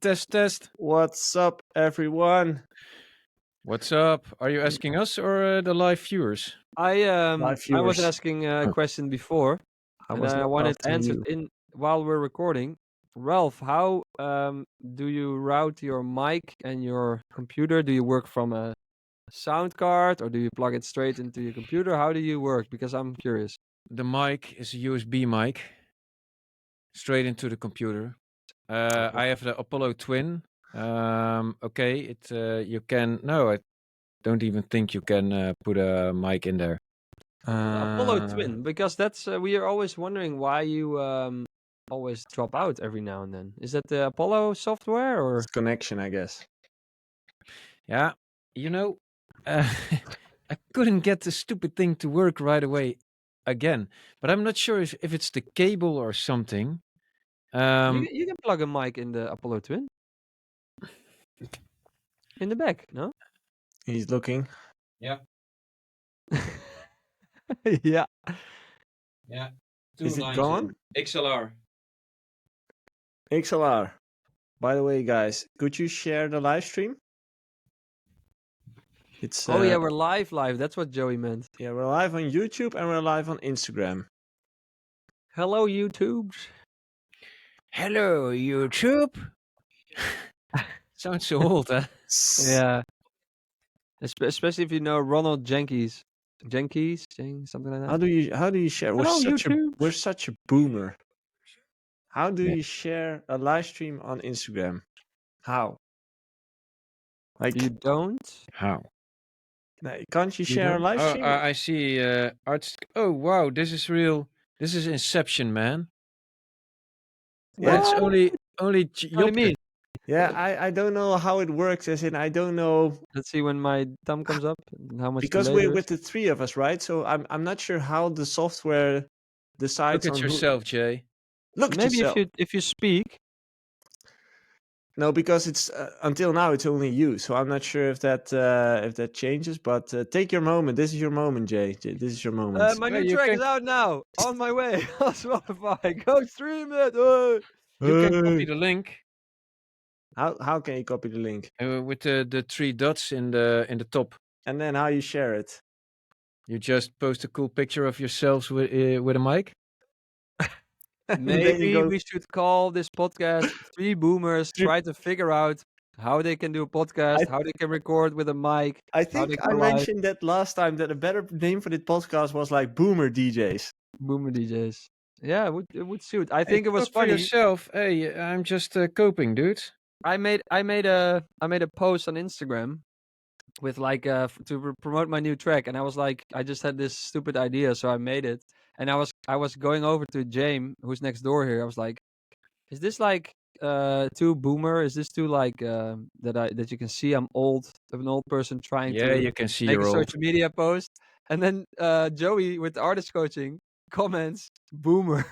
Test. What's up, everyone? What's up? Are you asking us or the live viewers? I Live was viewers. asking a question before, I and was I not wanted asking answered you. while we're recording. Ralph, how do you route your mic and your computer? Do you work from a sound card or do you plug it straight into your computer? How do you work? Because I'm curious. The mic is a USB mic, straight into the computer. I have the Apollo Twin. Okay, you can. No, I don't even think you can put a mic in there. Apollo Twin, because that's we are always wondering why you always drop out every now and then. Is that the Apollo software or? It's connection, I guess. Yeah, I couldn't get the stupid thing to work right away again, but I'm not sure if it's the cable or something. You can plug a mic in the Apollo Twin. In the back, no? He's looking. Yeah. Yeah. Yeah. Is it gone? XLR. XLR. By the way, guys, could you share the live stream? It's Oh yeah, we're live. That's what Joey meant. yeah, we're live on YouTube and we're live on Instagram. Hello, YouTubes. Hello, YouTube. Sounds so old, huh? Yeah. Especially if you know Ronald Jenkins, something like that. How do you share? Hello, YouTube. We're such a boomer. How do you share a live stream on Instagram? How? Like You don't? How? can't you You share a don't? live Oh, stream? I see. Arts. Oh, wow! This is real. This is Inception, man. Yeah. It's only What do you Joppe. mean? Yeah, I don't know how it works. As in, I don't know Let's see when my thumb comes up. And how much because delay we're there with the three of us, right? So I'm not sure how the software decides Look at on yourself, Jay. Look is. at Maybe yourself. if you speak. No, because it's until now it's only you, so I'm not sure if that changes. But take your moment. This is your moment, Jay. This is your moment. My Well, new you track can- is out now. On my way on Spotify. Go stream it. You can copy the link How can you copy the link? with the three dots in the top. And then how you share it? You just post a cool picture of yourselves with a mic. And then you Maybe go- we should call this podcast Three Boomers Try to Figure Out How They Can Do a Podcast, how they can record with a mic. I how think they I go live. mentioned that last time that a better name for this podcast was like Boomer DJs. Boomer DJs. Yeah, it would suit. I think it was Talk for funny. yourself. Hey, I'm just coping, dude. I made a post on Instagram with like to promote my new track, and I was like, I just had this stupid idea, so I made it. And I was going over to James, who's next door here. I was like, is this like too boomer? Is this too like that you can see I'm old, an old person trying Yeah, to you can see make your a old. social media post? And then Joey with the artist coaching comments boomer,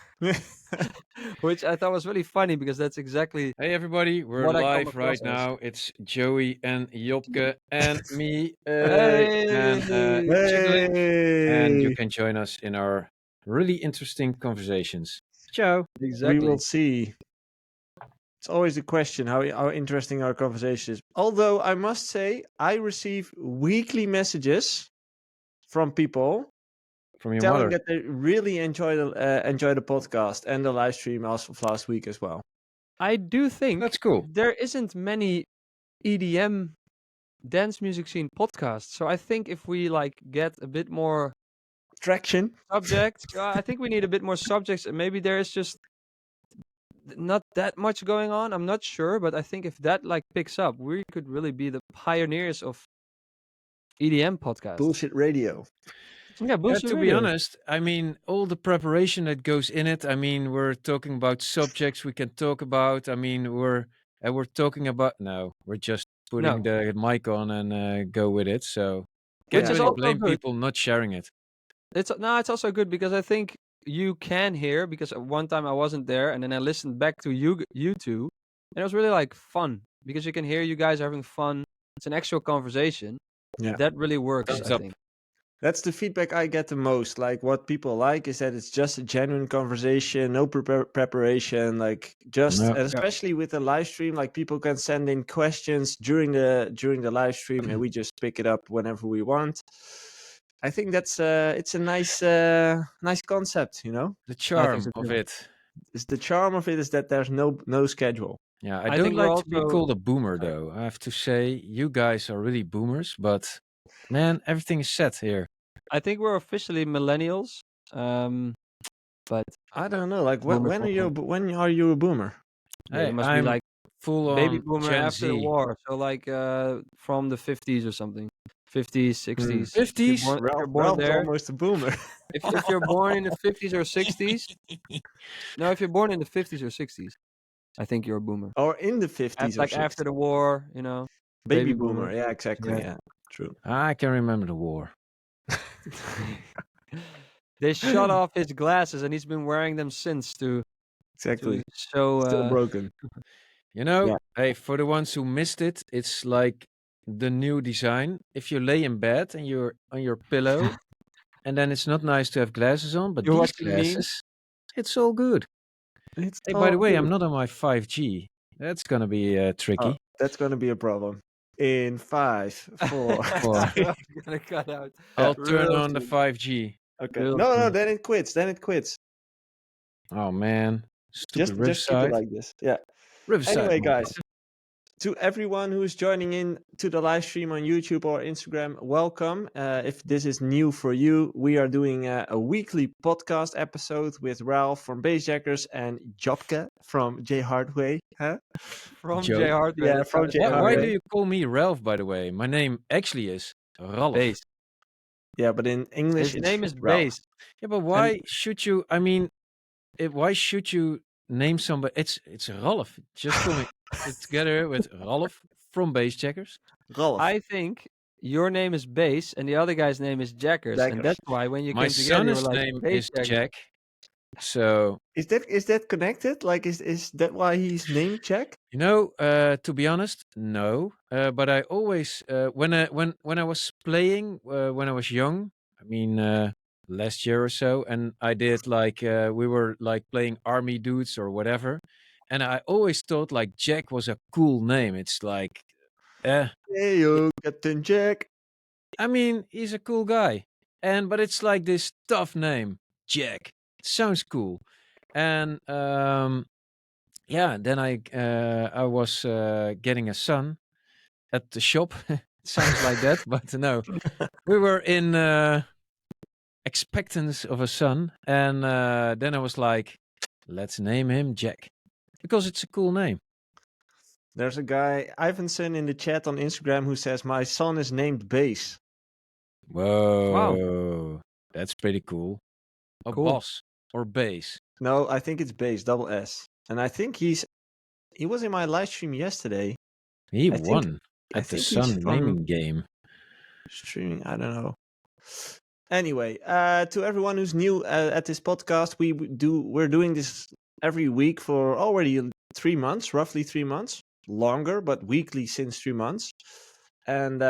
which I thought was really funny because that's exactly Hey everybody, we're what I come live right across as. now. It's Joey and Joppe and me Hey! and Chickling, and you Hey! can join us in our really interesting conversations. Ciao. Exactly. We will see. It's always a question how interesting our conversation is. Although I must say, I receive weekly messages from people From your telling mother. that they really enjoy the podcast and the live stream also of last week as well. I do think That's cool. there isn't many EDM dance music scene podcasts. So I think if we like get a bit more Traction. subjects, I think we need a bit more subjects, and maybe there is just not that much going on. I'm not sure, but I think if that like picks up, we could really be the pioneers of EDM podcasts. Bullshit radio. Yeah, bullshit To be radio. honest, I mean, all the preparation that goes in it. I mean, we're talking about subjects we can talk about. I mean, we're talking about. No, we're just putting the mic on and go with it. So Which can't is really also blame good. people not sharing it. It's also good because I think you can hear, because one time I wasn't there and then I listened back to you two, and it was really like fun because you can hear you guys having fun. It's an actual conversation. Yeah. That really works, Thumbs I up. think. That's the feedback I get the most. Like what people like is that it's just a genuine conversation, no preparation. Like just, No. and especially with the live stream, like people can send in questions during the live stream, and we just pick it up whenever we want. I think that's it's a nice concept, you know. The I think charm so of too. it. It's the charm of it is that there's no schedule. Yeah, I I don't think we're like to be also called a boomer, sorry. though. I have to say, you guys are really boomers, but man, everything is set here. I think we're officially millennials. But I don't know. Like boomers when are you a boomer? yeah, you Hey, must be I'm like full baby on boomer Gen after the Z. war. So like from the 50s or something. 50s, 60s. If 50s? you're born Ralph's there, almost a boomer. if you're born in the 50s or 60s, no, if you're born in the 50s or 60s, I think you're a boomer. Or in the 50s or Like 60s. after the war, Baby baby boomer. Yeah, exactly. Yeah. Yeah, true. I can remember the war. They shot off his glasses, and he's been wearing them since to Exactly. show. Still broken. You know, Yeah. hey, for the ones who missed it, it's like the new design. If you lay in bed and you're on your pillow, and then it's not nice to have glasses on, but You're these watching memes? glasses, it's all good. It's Hey, by the all way, good. I'm not on my 5G. That's gonna be tricky. That's gonna be a problem. In 5, 4. Or I'm gonna cut out. I'll Yeah. turn Real on the soon. 5G. Okay. Real No, soon. then it quits. Oh man, stupid Just keep it Riverside. like this. Yeah. Riverside. Anyway, motherfucker. guys, to everyone who is joining in to the live stream on YouTube or Instagram, welcome. If this is new for you, we are doing a weekly podcast episode with Ralph from Bassjackers and Jopke from Hardway. Huh? From Joe. J Hardway. Yeah, That's from kinda J funny. Why Hardway. do you call me Ralph, by the way? My name actually is Ralph. Bass. Yeah, but in English, His it's name is Ralph. Bass. Yeah, but why should you? I mean, why should you name somebody? It's Ralph. Just call me together with Ralph from Bassjackers. Ralph. I think your name is Bass, and the other guy's name is Jackers, and Jackers. that's why when you My came together, you were son's like name Bass is Jackers. Jack. So Is that connected? Like, is that why he's named Jack? you know, to be honest, no. But I always when I was playing when I was young, I mean last year or so, and I did like we were like playing army dudes or whatever, and I always thought like Jack was a cool name. It's like, Hey yo, Captain Jack. I mean, he's a cool guy, but it's like this tough name, Jack. It sounds cool, and yeah. Then I was getting a son at the shop. It sounds like that, but no, we were in expectance of a son, and then I was like, let's name him Jack because it's a cool name. There's a guy, Ivanson, in the chat on Instagram who says, my son is named Bass. Whoa, that's pretty cool. A Cool. boss or bass. No, I think it's Bass, double S. And I think he was in my live stream yesterday. He I think- won I at the think he's Sun from- naming game. Streaming, I don't know. Anyway, to everyone who's new at this podcast, we're doing this every week for already 3 months, roughly 3 months, longer, but weekly since 3 months. And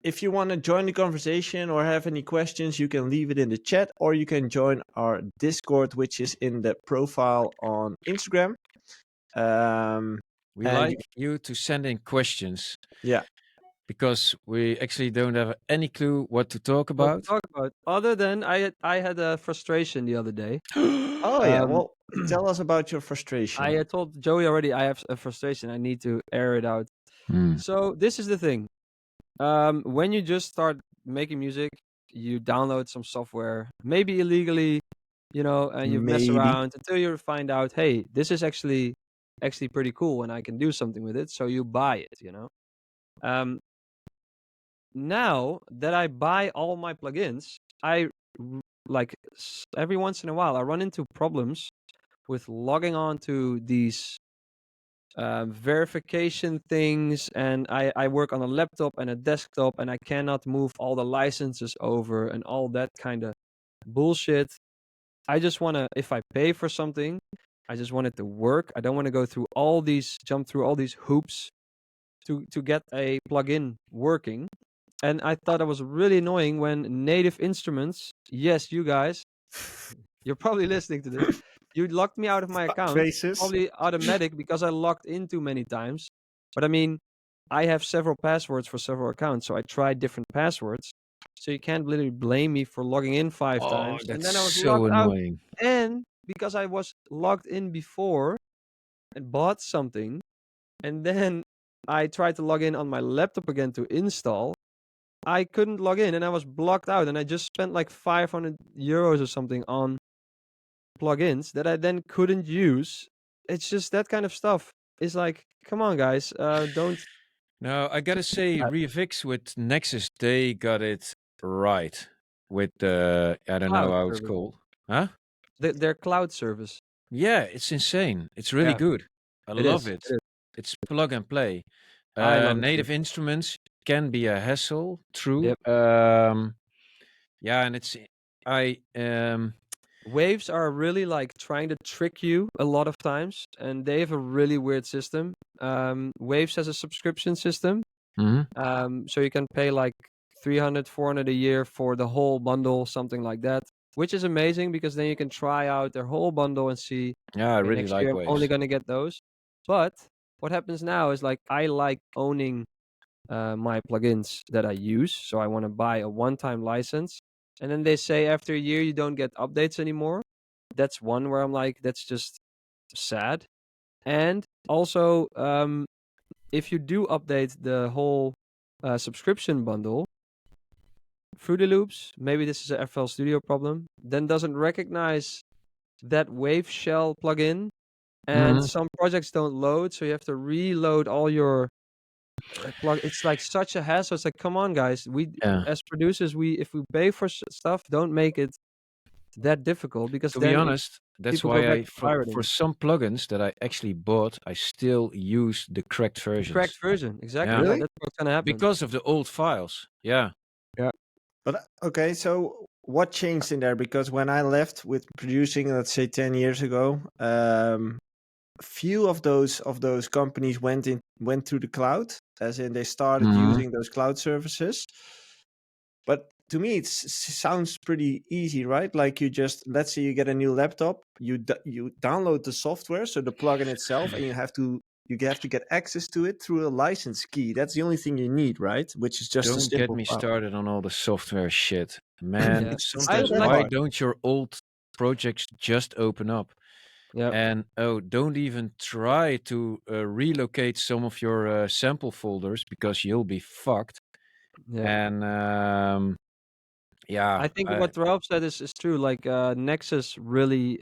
if you want to join the conversation or have any questions, you can leave it in the chat, or you can join our Discord, which is in the profile on Instagram. We And like you to send in questions. Yeah. Because we actually don't have any clue what to talk What to about. talk about? Other than I had a frustration the other day. Oh yeah, Um, well, tell us about your frustration. I told Joey already I have a frustration. I need to air it out. Hmm. So this is the thing. When you just start making music, you download some software, maybe illegally, and you mess Maybe. around until you find out, hey, this is actually pretty cool and I can do something with it. So you buy it. Now that I buy all my plugins, every once in a while I run into problems with logging on to these verification things, and I work on a laptop and a desktop, and I cannot move all the licenses over and all that kind of bullshit. I just want to, if I pay for something, I just want it to work. I don't want to jump through all these hoops to get a plugin working. and I thought it was really annoying when Native Instruments, yes, you guys, you're probably listening to this, you locked me out of my account. Faces. Probably automatic because I logged in too many times. But I mean, I have several passwords for several accounts, so I tried different passwords. So you can't literally blame me for logging in 5 Oh, times. And that's then I was so logged out. annoying. And because I was logged in before and bought something, and then I tried to log in on my laptop again to install, I couldn't log in and I was blocked out. And I just spent like 500 euros or something on plugins that I then couldn't use. It's just that kind of stuff. It's like, come on, guys, don't. No, I gotta say, Reavix with Nexus, they got it right with the I don't know Cloud how it's service. called, huh? Their cloud service. Yeah, it's insane. It's really Yeah, good. I it love is. it. It is. It's plug and play. I love it too. Native Instruments can be a hassle, true. Yep. Yeah, and it's I Waves are really like trying to trick you a lot of times, and they have a really weird system. Waves has a subscription system, mhm. so you can pay like 300, 400 a year for the whole bundle, something like that, which is amazing because then you can try out their whole bundle and see, Yeah, I okay, really next like year I'm only Waves. gonna get those. But what happens now is like I like owning my plugins that I use, so I want to buy a one-time license, and then they say after a year you don't get updates anymore. That's one where I'm like, that's just sad. And also, if you do update the whole subscription bundle, Fruity Loops, maybe this is a FL Studio problem, then doesn't recognize that Wave Shell plugin, and Mhm. some projects don't load, so you have to reload all your plug. It's like such a hassle. It's like, come on, guys. We Yeah. as producers, we if we pay for stuff, don't make it that difficult because To be then honest, that's people go why back I to for pirating. some plugins that I actually bought, I still use the cracked The versions. correct version, exactly. Yeah, Yeah, Really? that's what's gonna happen. because of the old files. Yeah. Yeah. But okay, so what changed in there? Because when I left with producing, let's say 10 years ago, few of those companies went to the cloud, as in they started Mhm. using those cloud services. But to me, it sounds pretty easy, right? Like you just, let's say you get a new laptop, you download the software, so the plugin itself, and you have to get access to it through a license key. That's the only thing you need, right? Which is just a Don't get simple me file. started on all the software shit. Man, Yeah. sometimes not that why hard. don't your old projects just open up? Yeah. And don't even try to relocate some of your sample folders because you'll be fucked. Yeah. And yeah, I think what Ralph said is true. Like Nexus really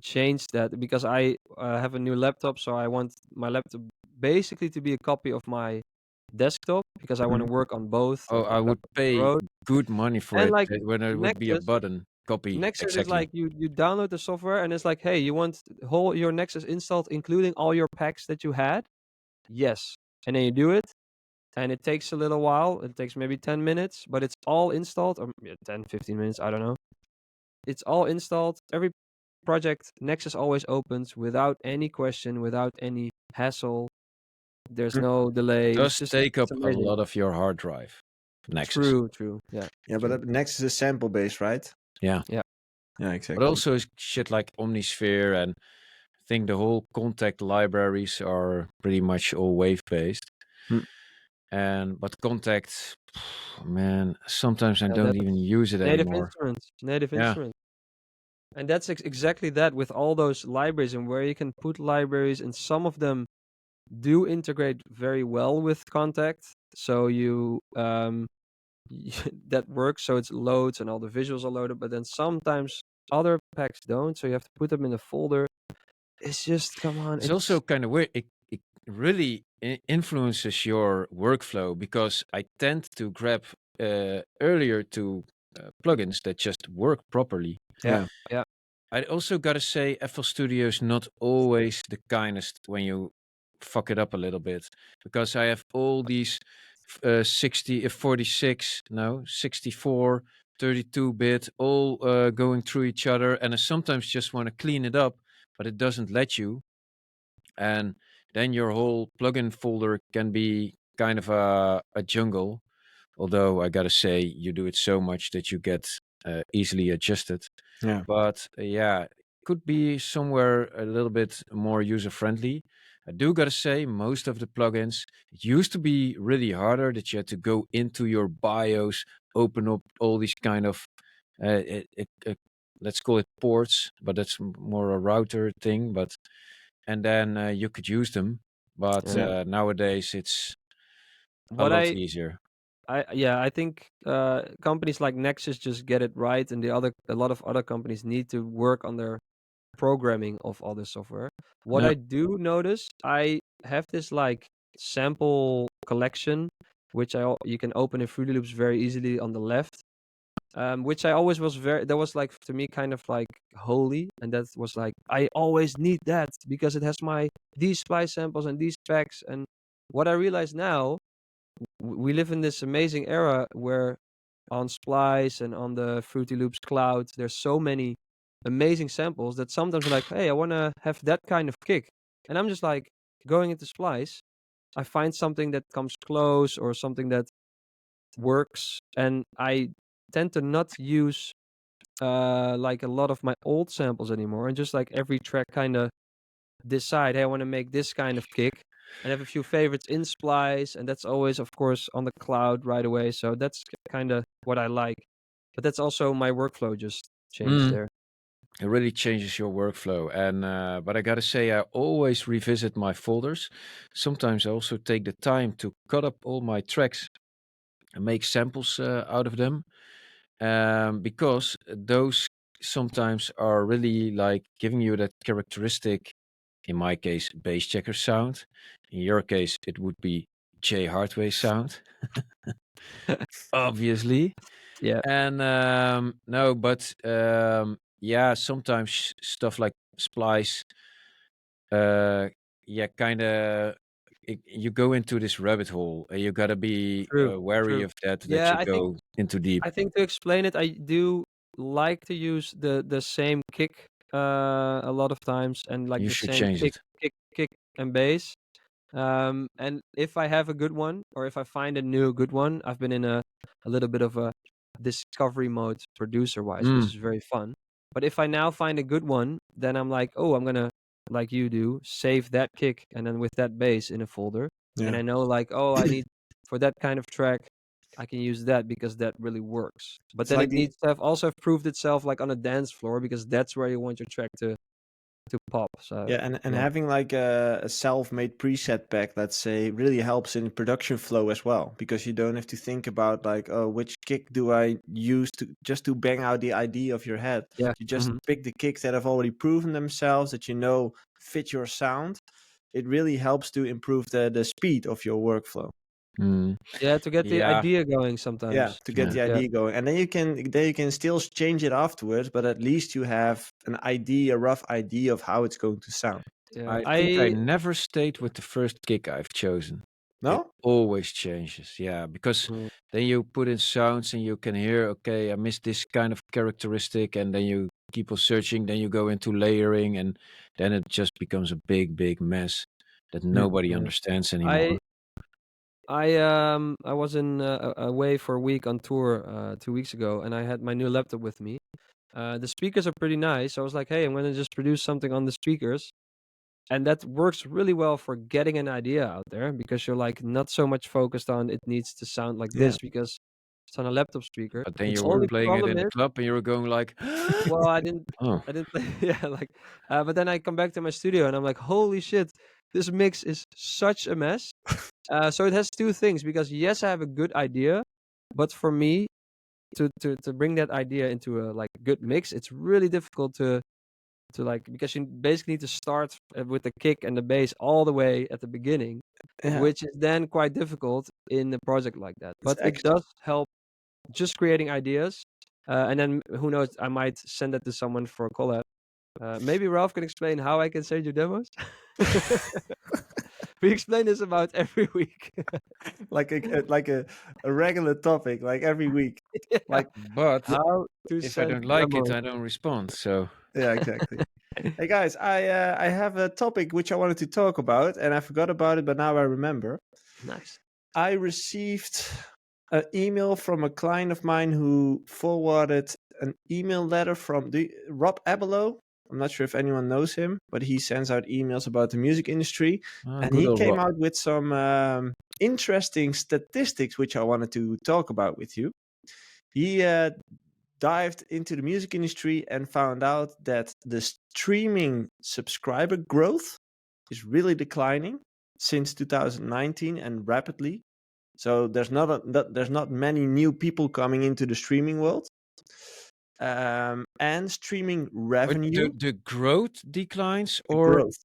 changed that because I have a new laptop, so I want my laptop basically to be a copy of my desktop because I want to work on both oh, I would laptop on the pay road. good money for And it like when it would be a Nexus, button copy. Nexus is Exactly. like you download the software and it's like, hey, you want whole your Nexus installed, including all your packs that you had? Yes, and then you do it, and it takes a little while. It takes maybe 10 minutes, but it's all installed, or 10, 15 minutes, I don't know. It's all installed. Every project Nexus always opens without any question, without any hassle. There's no delay. It's Does just take up it's a amazing. lot of your hard drive. Nexus. True. Yeah. Yeah, but Nexus is sample based, right? Yeah. Yeah. Yeah, exactly. But also shit like Omnisphere, and I think the whole contact libraries are pretty much all wave based. But contact, man, sometimes I Yeah, don't that's even use it Native anymore. Instruments. Native Yeah. Instruments. And that's exactly that with all those libraries and where you can put libraries, and some of them do integrate very well with Contact. So you that works, so it's loads and all the visuals are loaded, but then sometimes other packs don't, so you have to put them in a folder. It's just, come on, It's also kind of weird. It really influences your workflow because I tend to grab earlier to plugins that just work properly. Yeah. I also got to say, FL Studio is not always the kindest when you fuck it up a little bit, because I have all these 46, no, 64, 32-bit, all going through each other, and I sometimes just want to clean it up, but it doesn't let you. And then your whole plugin folder can be kind of a jungle. Although I gotta say, you do it so much that you get easily adjusted. Yeah. But yeah, could be somewhere a little bit more user friendly. I do gotta say, most of the plugins, it used to be really harder that you had to go into your BIOS, open up all these kind of, let's call it ports, but that's more a router thing. But and then you could use them. But Yeah. nowadays it's a What lot easier. I think companies like Nexus just get it right, and a lot of other companies need to work on their programming of all this software. What No. I do notice, I have this like sample collection, which you can open in Fruity Loops very easily on the left. Which I always was that was like to me kind of like holy, and that was like I always need that because it has these splice samples and these specs. And what I realize now, we live in this amazing era where on Splice and on the Fruity Loops cloud, there's so many amazing samples that sometimes I'm like, hey, I want to have that kind of kick. And I'm just like going into Splice, I find something that comes close or something that works. And I tend to not use like a lot of my old samples anymore. And just like every track kind of decide, hey, I want to make this kind of kick. And have a few favorites in Splice, and that's always, of course, on the cloud right away. So that's kind of what I like. But that's also my workflow just changed there. It really changes your workflow. And but I gotta say, I always revisit my folders. Sometimes I also take the time to cut up all my tracks and make samples out of them, because those sometimes are really like giving you that characteristic. In my case, Bassjackers sound. In your case, it would be Hardway sound, obviously. Yeah, And no, but yeah, sometimes stuff like Splice, yeah, kind of you go into this rabbit hole, and you gotta be true, wary true. of that Yeah, you go into deep. I think to explain it, I do like to use the same kick a lot of times, and like You the should same change it. kick and bass. And if I have a good one, or if I find a new good one, I've been in a little bit of a discovery mode producer wise, which Mm, is very fun. But if I now find a good one, then I'm like, oh, I'm gonna, like you do, save that kick and then with that bass in a folder. And Yeah. I know like, oh, I need for that kind of track, I can use that because that really works. But It's then like it needs to have also proved itself like on a dance floor because that's where you want your track to pop. So and yeah. having like a self-made preset pack, let's say, really helps in production flow as well, because you don't have to think about like, oh, which kick do I use to bang out the idea of your head. Yeah. You just pick the kicks that have already proven themselves, that you know fit your sound. It really helps to improve the speed of your workflow. mm, Yeah, to get the yeah, idea going Yeah, sometimes. to get yeah. the idea going, and then you can still change it afterwards, but at least you have an idea, a rough idea of how it's going to sound. Yeah. I think I never stayed with the first kick I've chosen. It No? always changes, yeah, because Mm, then you put in sounds and you can hear, okay, I missed this kind of characteristic, and then you keep on searching, then you go into layering, and then it just becomes a big, big mess that nobody yeah. understands anymore. I was in away for a week on tour 2 weeks ago, and I had my new laptop with me. The speakers are pretty nice. I was like, hey, I'm gonna just produce something on the speakers, and that works really well for getting an idea out there because you're like not so much focused on it needs to sound like Yeah. this because it's on a laptop speaker. But then Its you were only playing it problem in the is, club and you were going like, well, oh, I didn't play, yeah, like, but then I come back to my studio and I'm like, holy shit, this mix is such a mess. So it has two things because yes, I have a good idea, but for me to bring that idea into a like good mix, it's really difficult to like because you basically need to start with the kick and the bass all the way at the beginning, Yeah. which is then quite difficult in a project like that. It's But it actually does help just creating ideas, and then who knows, I might send that to someone for a collab. Maybe Ralph can explain how I can send you demos. We explain this about every week. like a regular topic, like every week. Yeah. Like, but How to if I send don't like it, demos. I don't respond. So yeah, exactly. Hey guys, I have a topic which I wanted to talk about, and I forgot about it, but now I remember. Nice. I received an email from a client of mine who forwarded an email letter from Rob Abelow. I'm not sure if anyone knows him, but he sends out emails about the music industry. And Good he old came Rob. out with some interesting statistics, which I wanted to talk about with you. He dived into the music industry and found out that the streaming subscriber growth is really declining since 2019 and rapidly. So there's not many new people coming into the streaming world. And streaming revenue The growth declines or growth.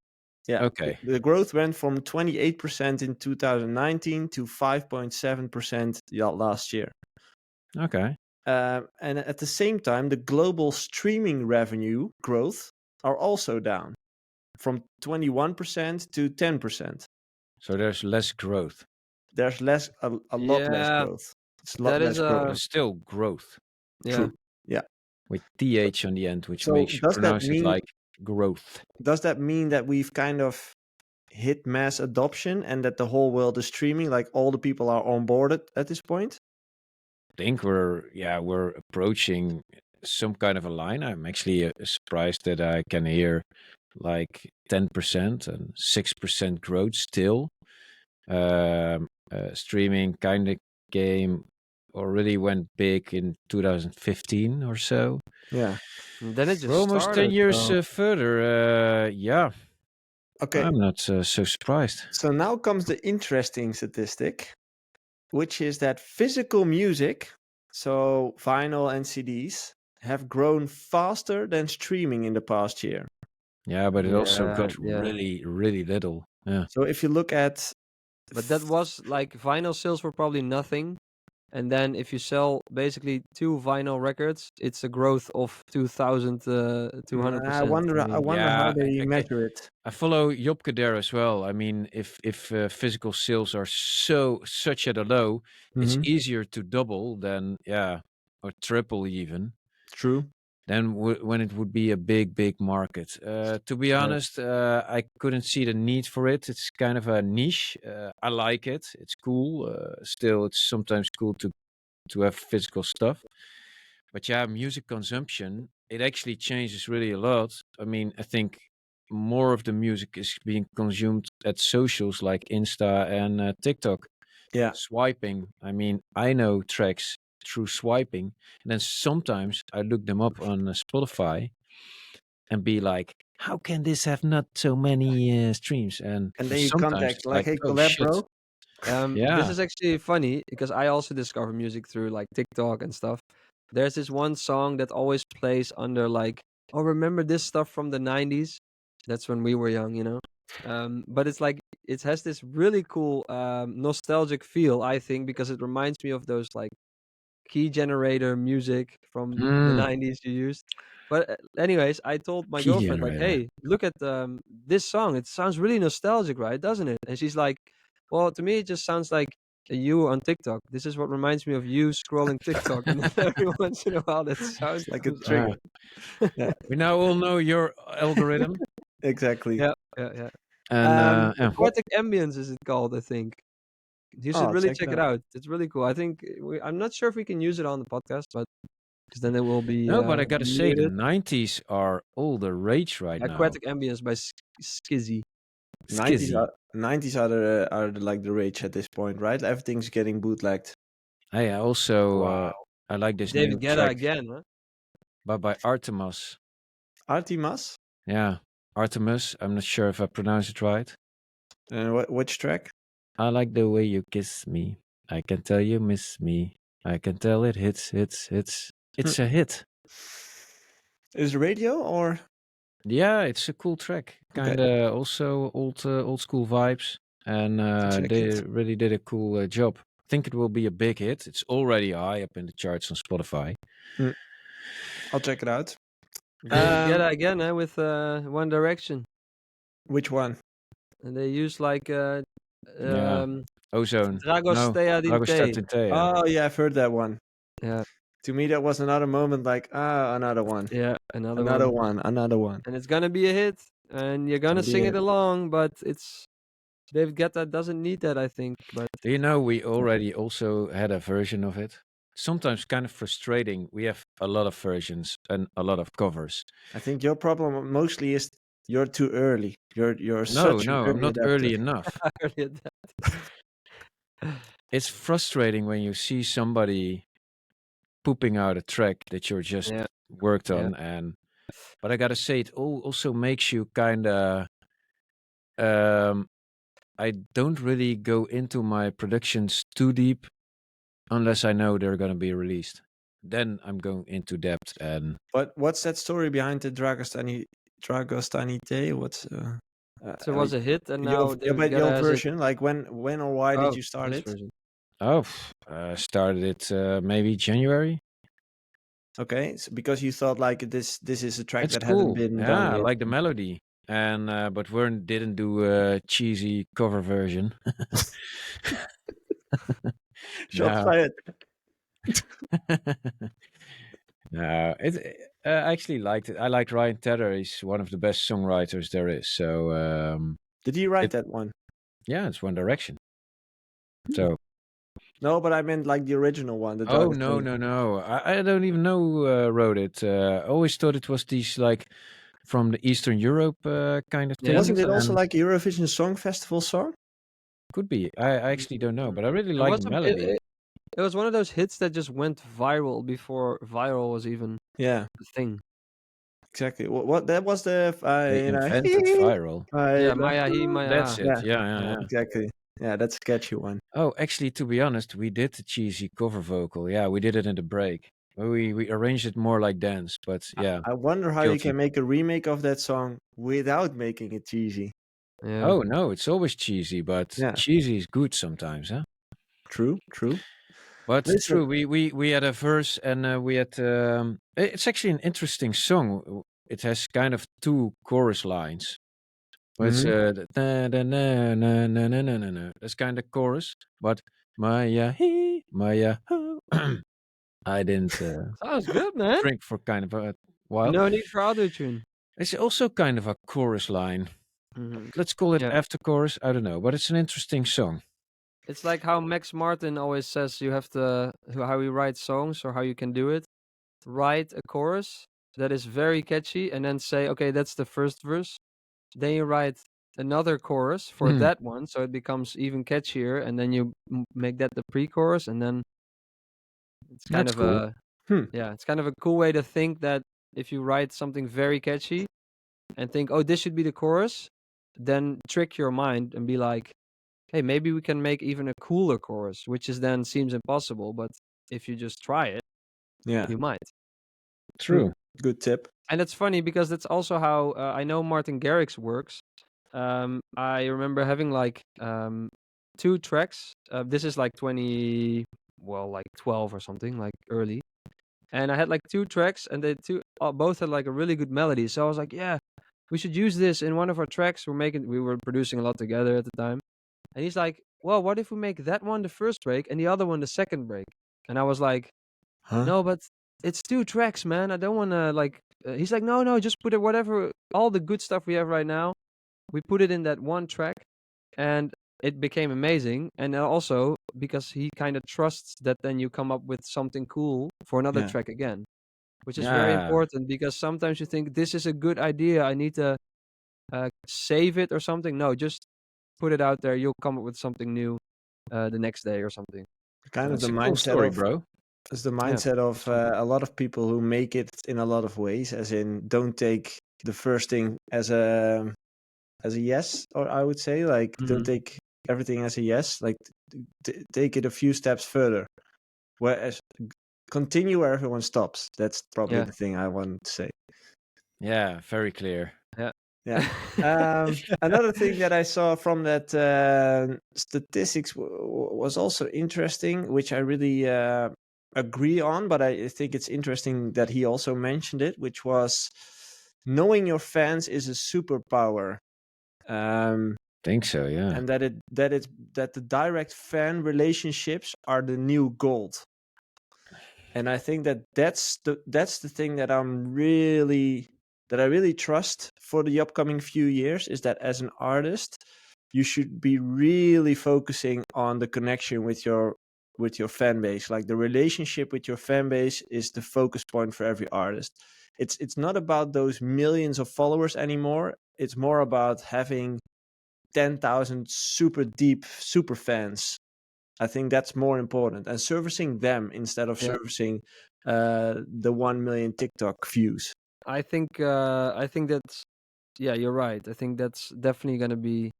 Yeah. okay. The growth went from 28% in 2019 to 5.7% last year. Okay. And at the same time, the global streaming revenue growth are also down from 21% to 10%. So there's less growth. There's a lot less Yeah, growth. It's a lot that less is But growth. there's still growth yeah. True. Yeah. with TH on the end, which So makes you does that pronounce it mean like growth. does that mean that we've kind of hit mass adoption and that the whole world is streaming, like all the people are on board at this point? I think we're approaching some kind of a line. I'm actually surprised that I can hear like 10% and 6% growth still. Streaming kind of game already went big in 2015 or so. Yeah. And then it just We're almost 10 started. years So. further. Yeah, Okay. I'm not so surprised. So now comes the interesting statistic, which is that physical music, so vinyl and CDs, have grown faster than streaming in the past year. Yeah, but it also got Yeah. really, really little. Yeah. So if you look at But that was like vinyl sales were probably nothing. And then if you sell basically 2 vinyl records, it's a growth of 2,200%. I wonder how Yeah, they okay. measure it. I follow Jopke there as well. I mean, if physical sales are such at a low, it's Mhm. easier to double than or triple even True. than when it would be a big market. To be honest, I couldn't see the need for it. It's kind of a niche. I like it. It's cool. Still, it's sometimes cool to have physical stuff. But yeah, music consumption, it actually changes really a lot. I mean, I think more of the music is being consumed at socials like Insta and TikTok. Yeah. Swiping. I mean, I know tracks through swiping, and then sometimes I look them up on Spotify and be like, how can this have not so many streams? And And for then you sometimes contact it's like, like, hey, oh collab, shit. bro. This Yeah. is actually funny because I also discover music through like TikTok and stuff. There's this one song that always plays under like, oh, remember this stuff from the 90s? That's when we were young, you know? But it's like, it has this really cool nostalgic feel, I think, because it reminds me of those like key generator music from the 90s you used. But anyways, I told my Key girlfriend like, generator. "Hey, look at this song. It sounds really nostalgic, right? Doesn't it?" And she's like, "Well, to me, it just sounds like you on TikTok. This is what reminds me of you scrolling TikTok." And then every once in a while, that sound Like a comes trigger. on. Yeah. We now all know your algorithm. Exactly. Yeah. And Aquatic Ambience is it called? I think. You should really check it out. It's really cool. I think I'm not sure if we can use it on the podcast, but because then it will be no, but I gotta say, the muted. 90s are all the rage right now. Aquatic Ambience by Skizzy. 90s Skizzy. are like the rage at this point, right? Everything's getting bootlegged. Hey, I also Wow. I like this David new Guetta track again, huh? by Artemis. Artemis? Yeah, Artemis. I'm not sure if I pronounce it right. Which track? I like the way you kiss me. I can tell you miss me. I can tell it hits. It's a hit. Is it radio or? Yeah, it's a cool track. Okay. Kind of also old school vibes, and check they it. really did a cool job. I think it will be a big hit. It's already high up in the charts on Spotify. I'll check it out. David Guetta again, huh? With One Direction. Which one? And they use like Ozone. Dragostea Dinte. Dragostea. Oh yeah, I've heard that one. Yeah. To me, that was another moment like, another one. Yeah, another one. Another one. And it's gonna be a hit, and you're gonna sing it along, but it's David Guetta doesn't need that, I think. But You know, we already also had a version of it. Sometimes kind of frustrating. We have a lot of versions and a lot of covers. I think your problem mostly is you're too early. You're No, such an no, I'm early not adapter. early enough. I already had that. It's frustrating when you see somebody pooping out a track that you're just Yeah. worked Yeah. on, but I gotta say, it also makes you kind of. I don't really go into my productions too deep unless I know they're gonna be released. Then I'm going into depth and. But what's that story behind the Dragostani Day? What's So it was a hit, and now your David Guetta has it. version? Like when or why did you start this it? version. Oh, started it maybe January. Okay, so because you thought like this is a track It's that cool. hadn't been Yeah, done I yet. like the melody, and but Vern didn't do a cheesy cover version. Shots No. fired. No, I actually liked it. I like Ryan Tedder. He's one of the best songwriters there is. So Did he write that one? yeah, it's One Direction. Hmm. So No, but I meant like the original one. The oh Dragostani. no! I don't even know who wrote it. I always thought it was these like from the Eastern Europe kind of Yeah, I things. Wasn't think it so. also and like a Eurovision Song Festival song? could be. I actually don't know, but I really It like was the a, melody. it was one of those hits that just went viral before viral was even Yeah, a thing. exactly. What that was the They you know, invented viral. Yeah, Maya he, Maya That's ha. it. Yeah. exactly. Yeah, that's a catchy one. Oh, actually, to be honest, we did the cheesy cover vocal. Yeah, we did it in the break. We arranged it more like dance, but yeah, I wonder how you guilty. can make a remake of that song without making it cheesy. Yeah. Oh no, it's always cheesy, but Yeah. cheesy is good sometimes, huh? True. But Listen. true, we had a verse and we had. It's actually an interesting song. It has kind of two chorus lines. It's Mhm. na. That's kind of chorus, but Maya he Maya ho. I didn't Sounds good, man. drink for kind of a while. No need for auto-tune. It's also kind of a chorus line. Mhm. Let's call it Yeah. after chorus. I don't know, but it's an interesting song. It's like how Max Martin always says you have to, how he writes songs or how you can do it. Write a chorus that is very catchy and then say, okay, that's the first verse. Then you write another chorus for Hmm. that one, so it becomes even catchier, and then you make that the pre-chorus, and then it's kind That's of cool. it's kind of a cool way to think that if you write something very catchy and think, oh, this should be the chorus, then trick your mind and be like, hey, maybe we can make even a cooler chorus, which is then seems impossible, but if you just try it, Yeah. you might. True. Good tip. And it's funny because that's also how I know Martin Garrix works. I remember having like 2 tracks. This is like 12 or something, like early. And I had like 2 tracks, and both had like a really good melody. So I was like, yeah, we should use this in one of our tracks. We were producing a lot together at the time. And he's like, well, what if we make that one the first break and the other one the second break? And I was like, Huh? no, but it's 2 tracks, man. I don't want to like. He's like, no, just put it whatever, all the good stuff we have right now. We put it in that one track, and it became amazing. And also because he kind of trusts that then you come up with something cool for another Yeah. track again, which is very Yeah. important because sometimes you think this is a good idea. I need to save it or something. No, just put it out there. You'll come up with something new the next day or something. Kind of That's the a cool mindset story, of bro. It's the mindset of a lot of people who make it in a lot of ways, as in don't take the first thing as a yes, or I would say like don't Mhm. take everything as a yes, like take it a few steps further. Whereas continue where everyone stops. That's probably Yeah. the thing I want to say. Yeah, very clear. Yeah. Yeah. Another thing that I saw from that statistics was also interesting, which I really agree on, but I think it's interesting that he also mentioned it, which was knowing your fans is a superpower. Think so, yeah. And that the direct fan relationships are the new gold. And I think that's the thing that I really trust for the upcoming few years, is that as an artist, you should be really focusing on the connection with your fan base. Like the relationship with your fan base is the focus point for every artist. It's not about those millions of followers anymore. It's more about having 10,000 super deep super fans. I think that's more important, and servicing them instead of servicing the 1 million TikTok views. I think that's you're right. I think that's definitely gonna be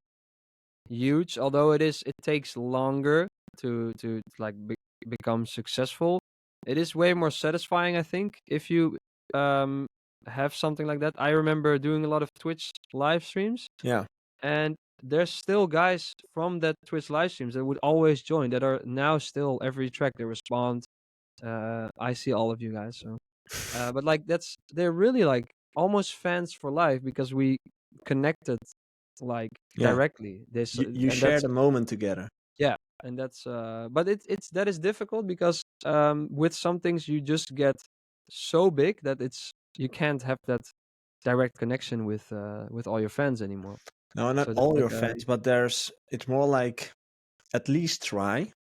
huge. Although it takes longer to like become successful. It is way more satisfying, I think, if you have something like that. I remember doing a lot of Twitch live streams. Yeah. And there's still guys from that Twitch live streams that would always join, that are now still every track they respond. I see all of you guys. So, but like they're really like almost fans for life, because we connected like directly. You share the moment together. Yeah, and that's but that is difficult, because with some things you just get so big that you can't have that direct connection with all your fans anymore. No, not all your fans, but it's more like at least try.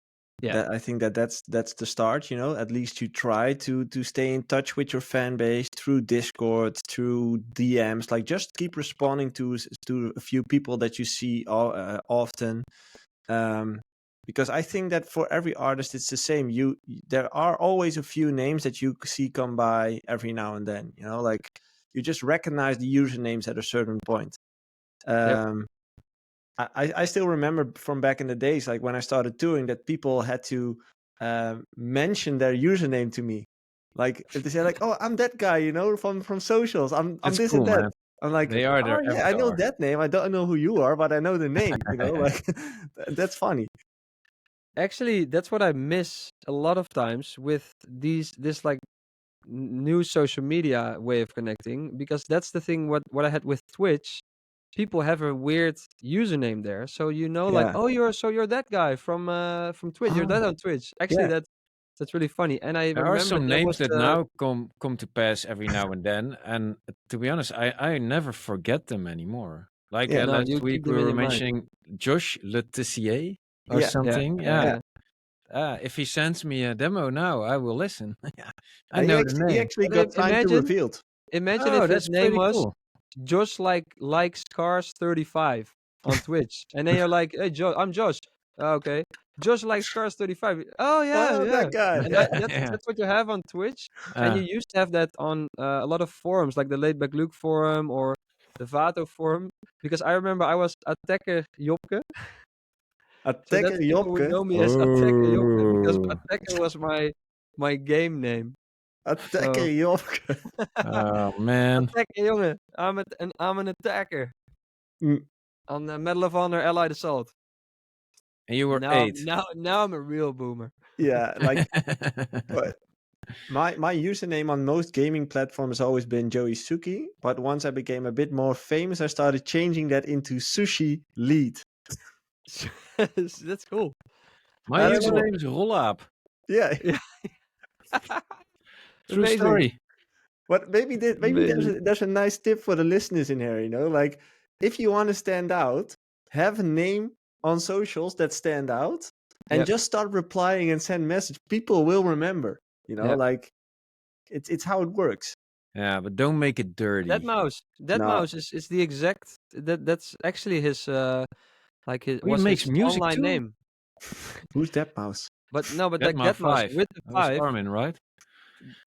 Yeah, I think that's the start. At least you try to stay in touch with your fan base through Discord, through DMs. Like just keep responding to a few people that you see often. Because I think that for every artist it's the same. There are always a few names that you see come by every now and then. Like you just recognize the usernames at a certain point. I still remember from back in the days, like when I started touring, that people had to mention their username to me. Like if they say like, "Oh, I'm that guy," from socials. I'm this cool, and that. man. I'm like, They are their I know avatar. that name. I don't know who you are, but I know the name. Like that's funny. Actually, that's what I miss a lot of times with this like new social media way of connecting, because that's the thing what I had with Twitch. People have a weird username there, so like, oh, you're that guy from Twitch. You're that on Twitch. Actually, that's really funny. And I There remember are some that names was that now come to pass every now and then, and to be honest, I never forget them anymore. Like Yeah. no, last you week keep them we in were your mind. mentioning Josh Letizier or Yeah. something. Yeah. If he sends me a demo now, I will listen. Yeah, I He know the actually, he name. actually But got time to revealed. Imagine Oh, if his that's name pretty was cool. Josh likes cars 35 on Twitch, and then you're like, hey, I'm Josh. Okay, Josh likes cars 35. Oh yeah, that guy. And Yeah. that's what you have on Twitch, and you used to have that on a lot of forums, like the Laidback Luke forum or the Vato forum, because I remember I was Attacker Jopke. Attacker People would Jopke. know me as Attacker Jopke, because Oh. Attacker was my game name. Attacker Jopke. Oh man. Attacker, jongen. I'm an attacker. On the Medal of Honor Allied Assault. And you were now, 8. Now I'm a real boomer. Yeah, like but my username on most gaming platforms has always been JoeySuki, but once I became a bit more famous, I started changing that into Sushi Lead. That's cool. My username is Rollap. Yeah. True Amazing. story. But maybe there's a nice tip for the listeners in here, like if you want to stand out, have a name on socials that stand out, and just start replying and send message. People will remember, like it's how it works. Yeah, but don't make it dirty. That mouse is the exact that's actually his like his He makes his music online too? name. Who's that mouse? But no, but That like that mouse with the That was 5 Armin, right?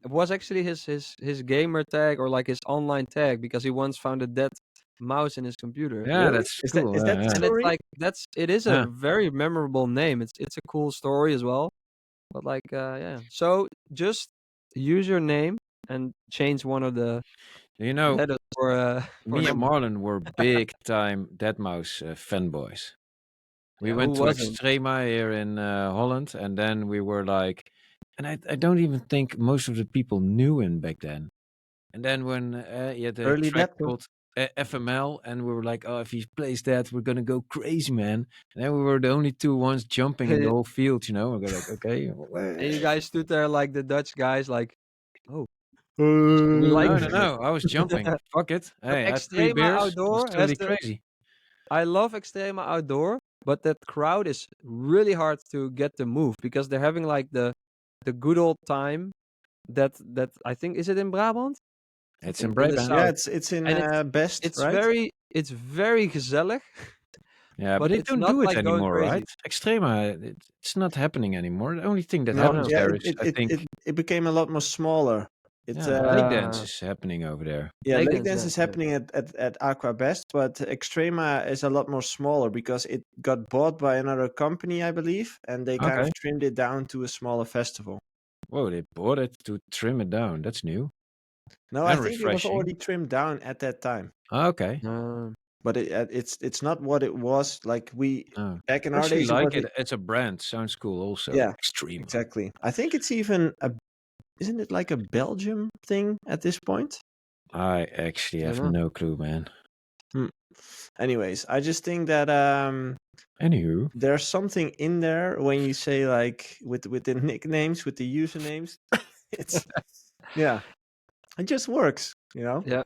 was actually his gamer tag, or like his online tag, because he once found a dead mouse in his computer. Yeah, Really? that's Is cool. that the And story? it's like it is a very memorable name. It's a cool story as well. But like so just use your name and change one of the letters for me and Marlon were big time Deadmau5 fanboys. We went to Extrema here in Holland, and then we were like, and I don't even think most of the people knew him back then. And then when he had a Early track Deadmau5. called FML, and we were like, oh, if he plays that, we're gonna go crazy, man. And then we were the only two ones jumping in the whole field, We're like, okay. And you guys stood there like the Dutch guys, like, oh. No. I was jumping. Fuck it. Hey, I had 3 Extrema beers. Outdoor It was totally crazy. I love Extrema Outdoor, but that crowd is really hard to get to move because they're having like the good old time that I think is it in Brabant? It's think in In the Brabant. Yeah, south. it's in And Best, it's right? very gezellig, Yeah, but but they it's don't not do it like going anymore, crazy. right? Extrema, it's not happening anymore. The only thing that No, happens No. yeah, there is, I think, it became a lot more smaller. It lake dance is happening over there. Yeah, Lake lake dance, dance yeah, is yeah. happening at Aqua Best, but Extrema is a lot more smaller because it got bought by another company, I believe, and they kind of Okay. trimmed it down to a smaller festival. Whoa, they bought it to trim it down. That's new No, I and think it was refreshing. already trimmed down at that time, Okay. but it's not what it was. Like Oh. back in I our actually days, it like was it. It's a brand. Sounds cool also. yeah, Extrema. exactly. I think it's even isn't it like a Belgium thing at this point? I actually have Dunno. no clue, man. Anyways, I just think that Anywho. there's something in there when you say like with the nicknames, with the usernames. It's yeah, it just works, you know. Yeah.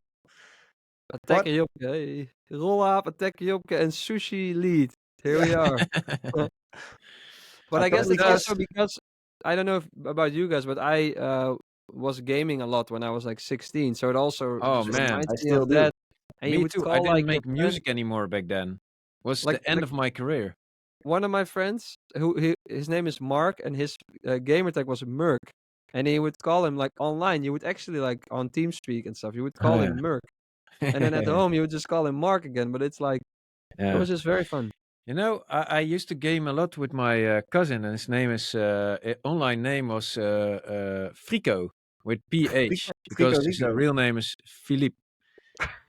Attack Jopke, hey. Roll-up, Attack Jopke, and Sushi Lead. Here we are. But I guess Probably it's guess- also because I don't know about you guys, but I was gaming a lot when I was like 16, so it also Oh, just man. reminds I me still of do. that. And you Me would too. call I didn't like your make friend, music anymore back then. Was like the end of my career. one of my friends his name is Mark and his gamer tag was Merc, and he would call him like online. You would actually like on TeamSpeak and stuff. You would call Oh, him Merc, and then at home you would just call him Mark again. But it's like it Yeah. was just very fun. You know, I used to game a lot with my cousin, and his name is online name was Frico with PH because his Rico. real name is Philippe.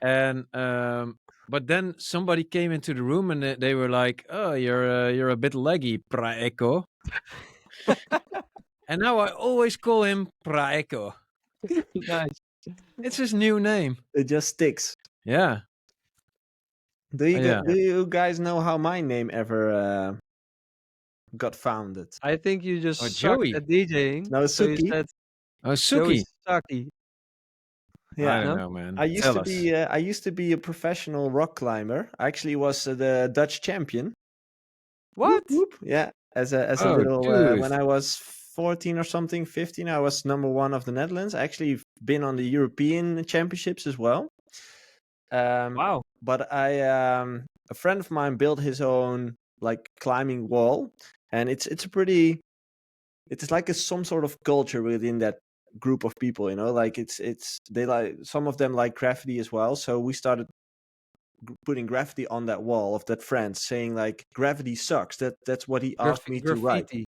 And but then somebody came into the room and they were like, "Oh, you're a bit laggy, Praeko." And now I always call him Praeko. Nice. It's his new name. It just sticks. Yeah. Do you Yeah. do you guys know how my name ever got founded? I think you just Oh, sucked Joey. at DJing. No, So you Suki. said Oh, Suki. JoeySuki. I Yeah, don't No? know, man. I used Tell to us. be I used to be a professional rock climber. I actually was the Dutch champion. What? Whoop, whoop. Yeah, as a Oh, little dude. when I was 14 or something, 15, I was number one of the Netherlands. I actually been on the European Championships as well. Wow. But a friend of mine built his own like climbing wall, and it's like some sort of culture within that group of people, you know. Like they like some of them like graffiti as well. So we started putting graffiti on that wall of that friend, saying like "Gravity sucks." That's what he asked me to write. Graffiti.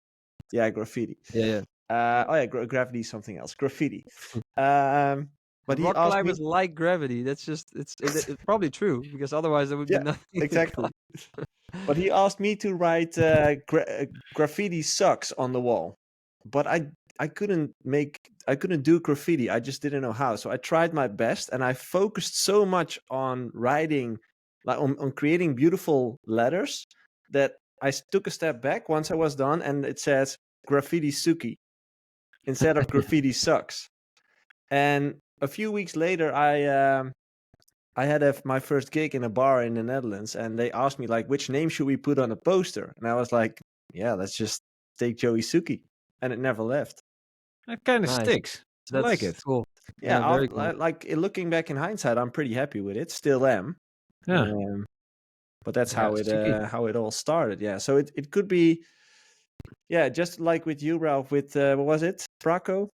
Yeah, graffiti. Yeah. Oh yeah, gravity is something else. Graffiti. But he Rock asked me. climbers like gravity. That's just it's probably true because otherwise there would be Yeah, nothing. to exactly. climb. But he asked me to write graffiti sucks on the wall, but I couldn't do graffiti. I just didn't know how. So I tried my best, and I focused so much on writing, like on creating beautiful letters, that I took a step back once I was done, and it says graffiti Suki instead of graffiti sucks. And a few weeks later, I had my first gig in a bar in the Netherlands, and they asked me like, which name should we put on a poster? And I was like, yeah, let's just take JoeySuki, and it never left. That kind of Nice. sticks. I That's like it. cool. Yeah, Yeah, very cool. like looking back in hindsight, I'm pretty happy with it. Still am. Yeah. But that's Yeah, how it all started. Yeah, so it could be, yeah, just like with you, Ralph. With what was it, Praco?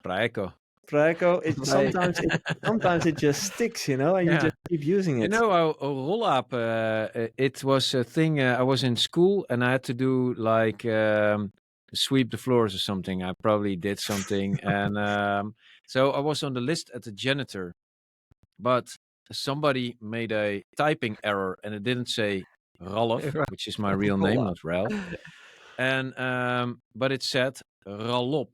Praeko. Praco. It Right. sometimes it just sticks, you know, and you Yeah. just keep using it. You know, a roll-up, it was a thing, I was in school and I had to do like sweep the floors or something. I probably did something. And so I was on the list at the janitor, but somebody made a typing error and it didn't say Ralph, Right. which is my real name, Roll-up. not Ralph. And but it said Ralop.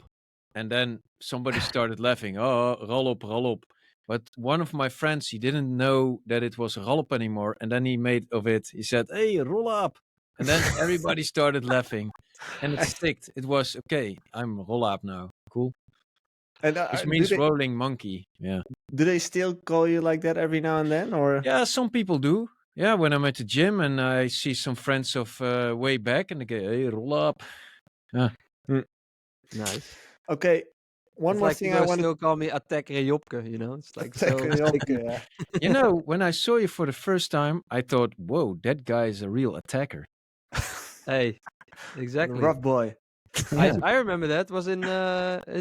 And then somebody started laughing. Oh, Ralop, Ralop. But one of my friends, he didn't know that it was Ralop anymore. And then he made of it, he said, hey, roll up. And then everybody started laughing. And it sticked. It was, okay, I'm roll up now. Cool. And Which means rolling monkey. Yeah. do they still call you like that every now and then, or? Yeah, some people do. Yeah, when I'm at the gym and I see some friends of way back and they go, hey, roll up. Nice. Okay, one It's more like thing I people wanted still call me Attacker Jopke, you know? It's like to take so a look. sticky. You know, when I saw you for the first time, I thought, whoa, that guy is a real attacker. Hey, exactly. Rough boy. Yeah. I remember that was in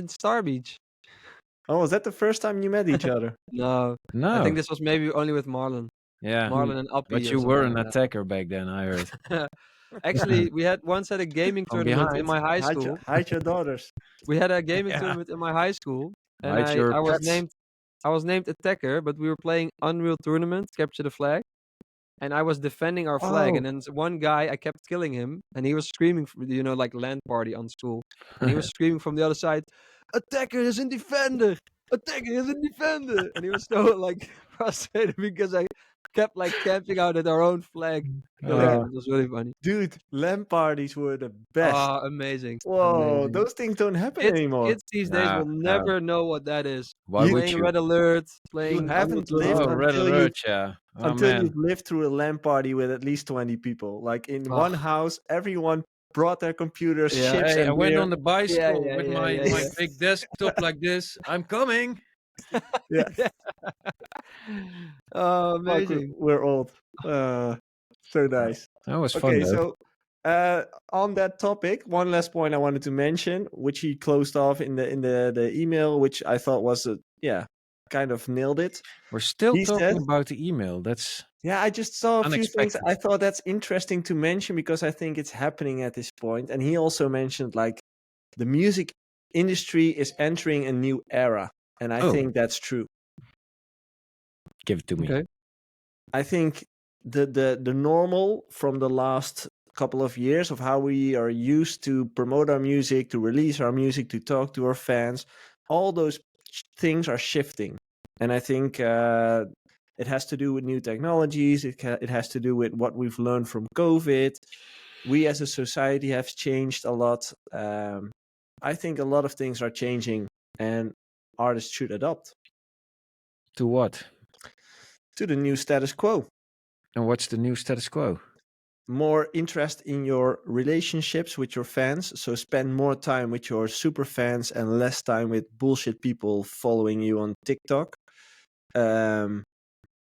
Star Beach. Oh, was that the first time you met each other? No, I No. think this was maybe only with Marlon. Yeah. Marlon and Uppy But or you were an something like attacker back then, I heard. that. Actually, we had once had a gaming From tournament in behind. my high school. Hide your daughters. We had a gaming Yeah. tournament in my high school, and Hide your I was pets. named attacker, but we were playing Unreal Tournament, capture the flag, and I was defending our flag, and Oh, then one guy I kept killing him, and he was screaming, like LAN party on school, and he was screaming from the other side, "Attacker is a defender! Attacker is a defender!" And he was so like frustrated because I kept like camping out at our own flag, killing him. It was really funny. dude, LAN parties were the best. Ah, amazing, Whoa, amazing. those things don't happen Kids, anymore. kids these days will No. never know what that is. Why You- would Playing you? Red Alert, You playing haven't Unreal lived Oh, Tournament. Red until Alert, yeah. Oh, until man. you've lived through a LAN party with at least 20 people. Like in one Ugh. house, everyone brought their computers, Yeah. chips, Hey, I and went beer. on the bicycle yeah, with yeah, my, yeah, my yeah. big desktop like this. I'm coming. Yeah, Oh, fuck, amazing. we're old. So nice. That was fun, Okay, though. so on that topic, one last point I wanted to mention, which he closed off in the email, which I thought was kind of nailed it. We're still He talking said, about the email. That's yeah, I just saw a few things. unexpected. I thought that's interesting to mention because I think it's happening at this point. And he also mentioned like the music industry is entering a new era, and I Oh. think that's true. Give it to me. Okay. I think the normal from the last couple of years of how we are used to promote our music, to release our music, to talk to our fans, all those things are shifting, and I think it has to do with new technologies. It has to do with what we've learned from COVID. We as a society have changed a lot. I think a lot of things are changing, and artists should adopt To what? to the new status quo. And what's the new status quo? More interest in your relationships with your fans. So spend more time with your super fans and less time with bullshit people following you on TikTok.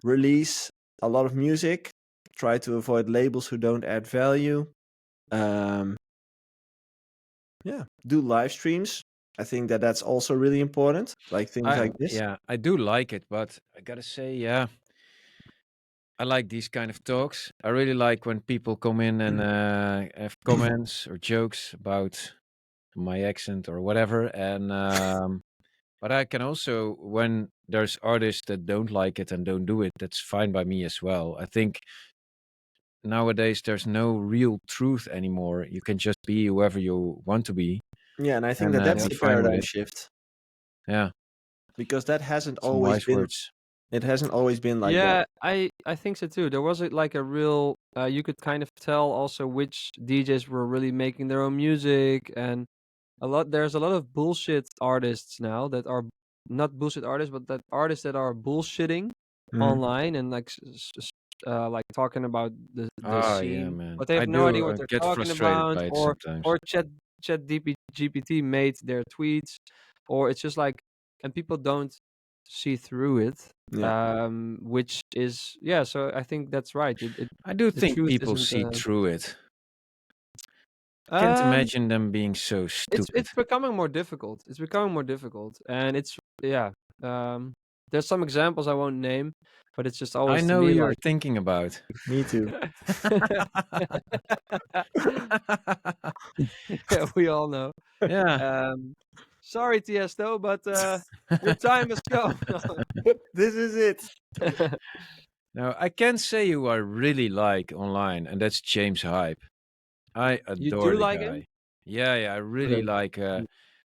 Release a lot of music. Try to avoid labels who don't add value. Yeah, do live streams. I think that's also really important. Like things like this. Yeah, I do like it, but I gotta say, yeah, I like these kind of talks. I really like when people come in and have comments or jokes about my accent or whatever. And but I can also, when there's artists that don't like it and don't do it, that's fine by me as well. I think nowadays there's no real truth anymore. You can just be whoever you want to be. Yeah, and I think And that's be the fine with paradigm it. shift Yeah, because that hasn't some always wise been. words. It hasn't always been like Yeah, that. I think so too. There was like a real you could kind of tell also which DJs were really making their own music, and there's a lot of bullshit artists now that are not bullshit artists, but that artists that are bullshitting Mhm. online and like like talking about the Oh, yeah, scene, man. but they I have no do idea what they're get talking frustrated about, by it or sometimes. GPT made their tweets, or it's just like, and people don't see through it. Yeah. Which is, yeah, so I think that's right. I do The think truth people isn't see through it. I can't um imagine them being so stupid. it's becoming more difficult. It's becoming more difficult, and it's, yeah. There's some examples I won't name, but it's just I always to know me who you're like thinking about. Me too. yeah, we all know. Yeah. Sorry, Tiesto, but your time has come. This is it. Now, I can say who I really like online, and that's James Hype. I You adore do the like guy. him? Yeah, I really Okay. like What,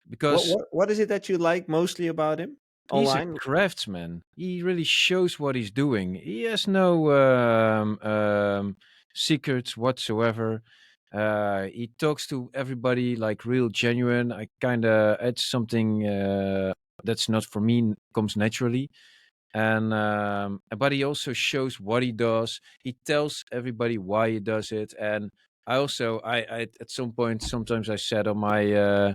because what is it that you like mostly about him he's a online? craftsman. He really shows what he's doing. He has no secrets whatsoever. He talks to everybody like real genuine. I kind of, it's something that's not for me, comes naturally. and but he also shows what he does. He tells everybody why he does it. And I at some point sometimes I said on my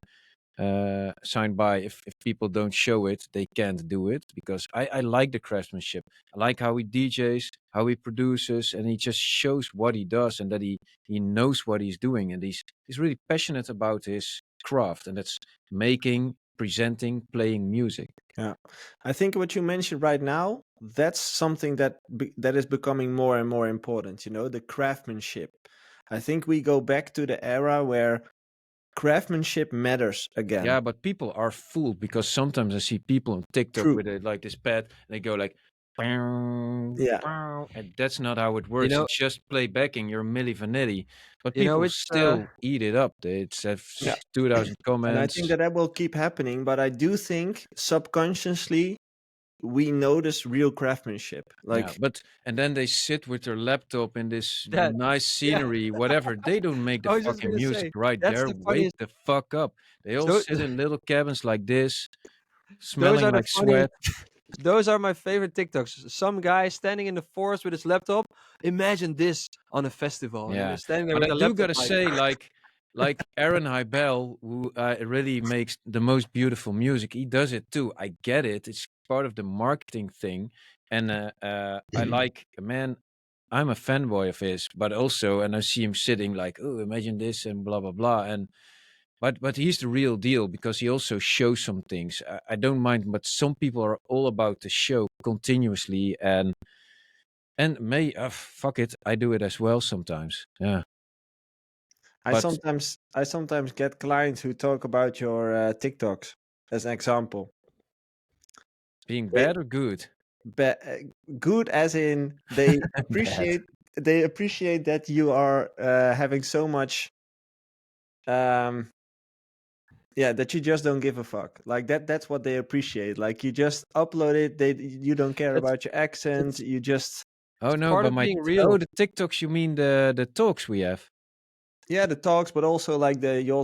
sign by, if people don't show it, they can't do it, because I like the craftsmanship. I like how he DJs, how he produces, and he just shows what he does, and that he knows what he's doing, and he's really passionate about his craft, and that's making, presenting, playing music. Yeah, I think what you mentioned right now, that's something that is becoming more and more important. You know, the craftsmanship. I think we go back to the era where craftsmanship matters again. Yeah, but people are fooled, because sometimes I see people on TikTok True. with like this pad, and they go like, Yeah. and that's not how it works. know- It's just playbacking your Milli Vanilli, but You know people which, still eat it up. It's have Yeah. 2,000 comments. And I think that will keep happening, but I do think subconsciously we notice real craftsmanship. Like, and then they sit with their laptop in this That- nice scenery, whatever. They don't make I the was just fucking gonna music say, right that's there. the Wake funniest- the fuck up. They all So- sit in little cabins like this, Those smelling are the like funny- sweat. Those are my favorite TikToks. Some guy standing in the forest with his laptop. Imagine this on a festival. And Yeah. they're standing there But with I a do laptop. gotta say, like Aaron Hybel, who really makes the most beautiful music. He does it too. I get it. It's part of the marketing thing, and I like, man. I'm a fanboy of his, but also, and I see him sitting like, oh, imagine this and blah blah blah, and but he's the real deal, because he also shows some things. I don't mind, but some people are all about the show continuously, and fuck it, I do it as well sometimes. Yeah. I But- sometimes get clients who talk about your TikToks as an example. Being They- bad or good? Good as in they appreciate that you are having so much that you just don't give a fuck. Like that's what they appreciate. Like you just upload it, you don't care It's- about your accent, you just Oh no, part but of my being real. the TikToks, you mean the talks we have? the talks, but also like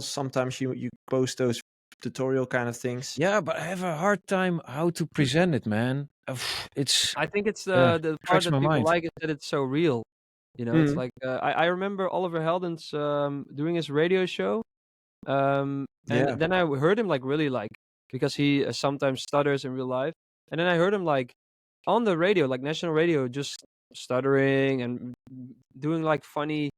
sometimes you post those tutorial kind of things. Yeah, but I have a hard time how to present it, man. It's I think it's Yeah, the part cracks that my people mind. like is that it's so real. You know, it's Mhm. like I remember Oliver Heldens doing his radio show, and Yeah. then I heard him like really like, because he sometimes stutters in real life, and then I heard him like on the radio, like national radio, just stuttering and doing like funny.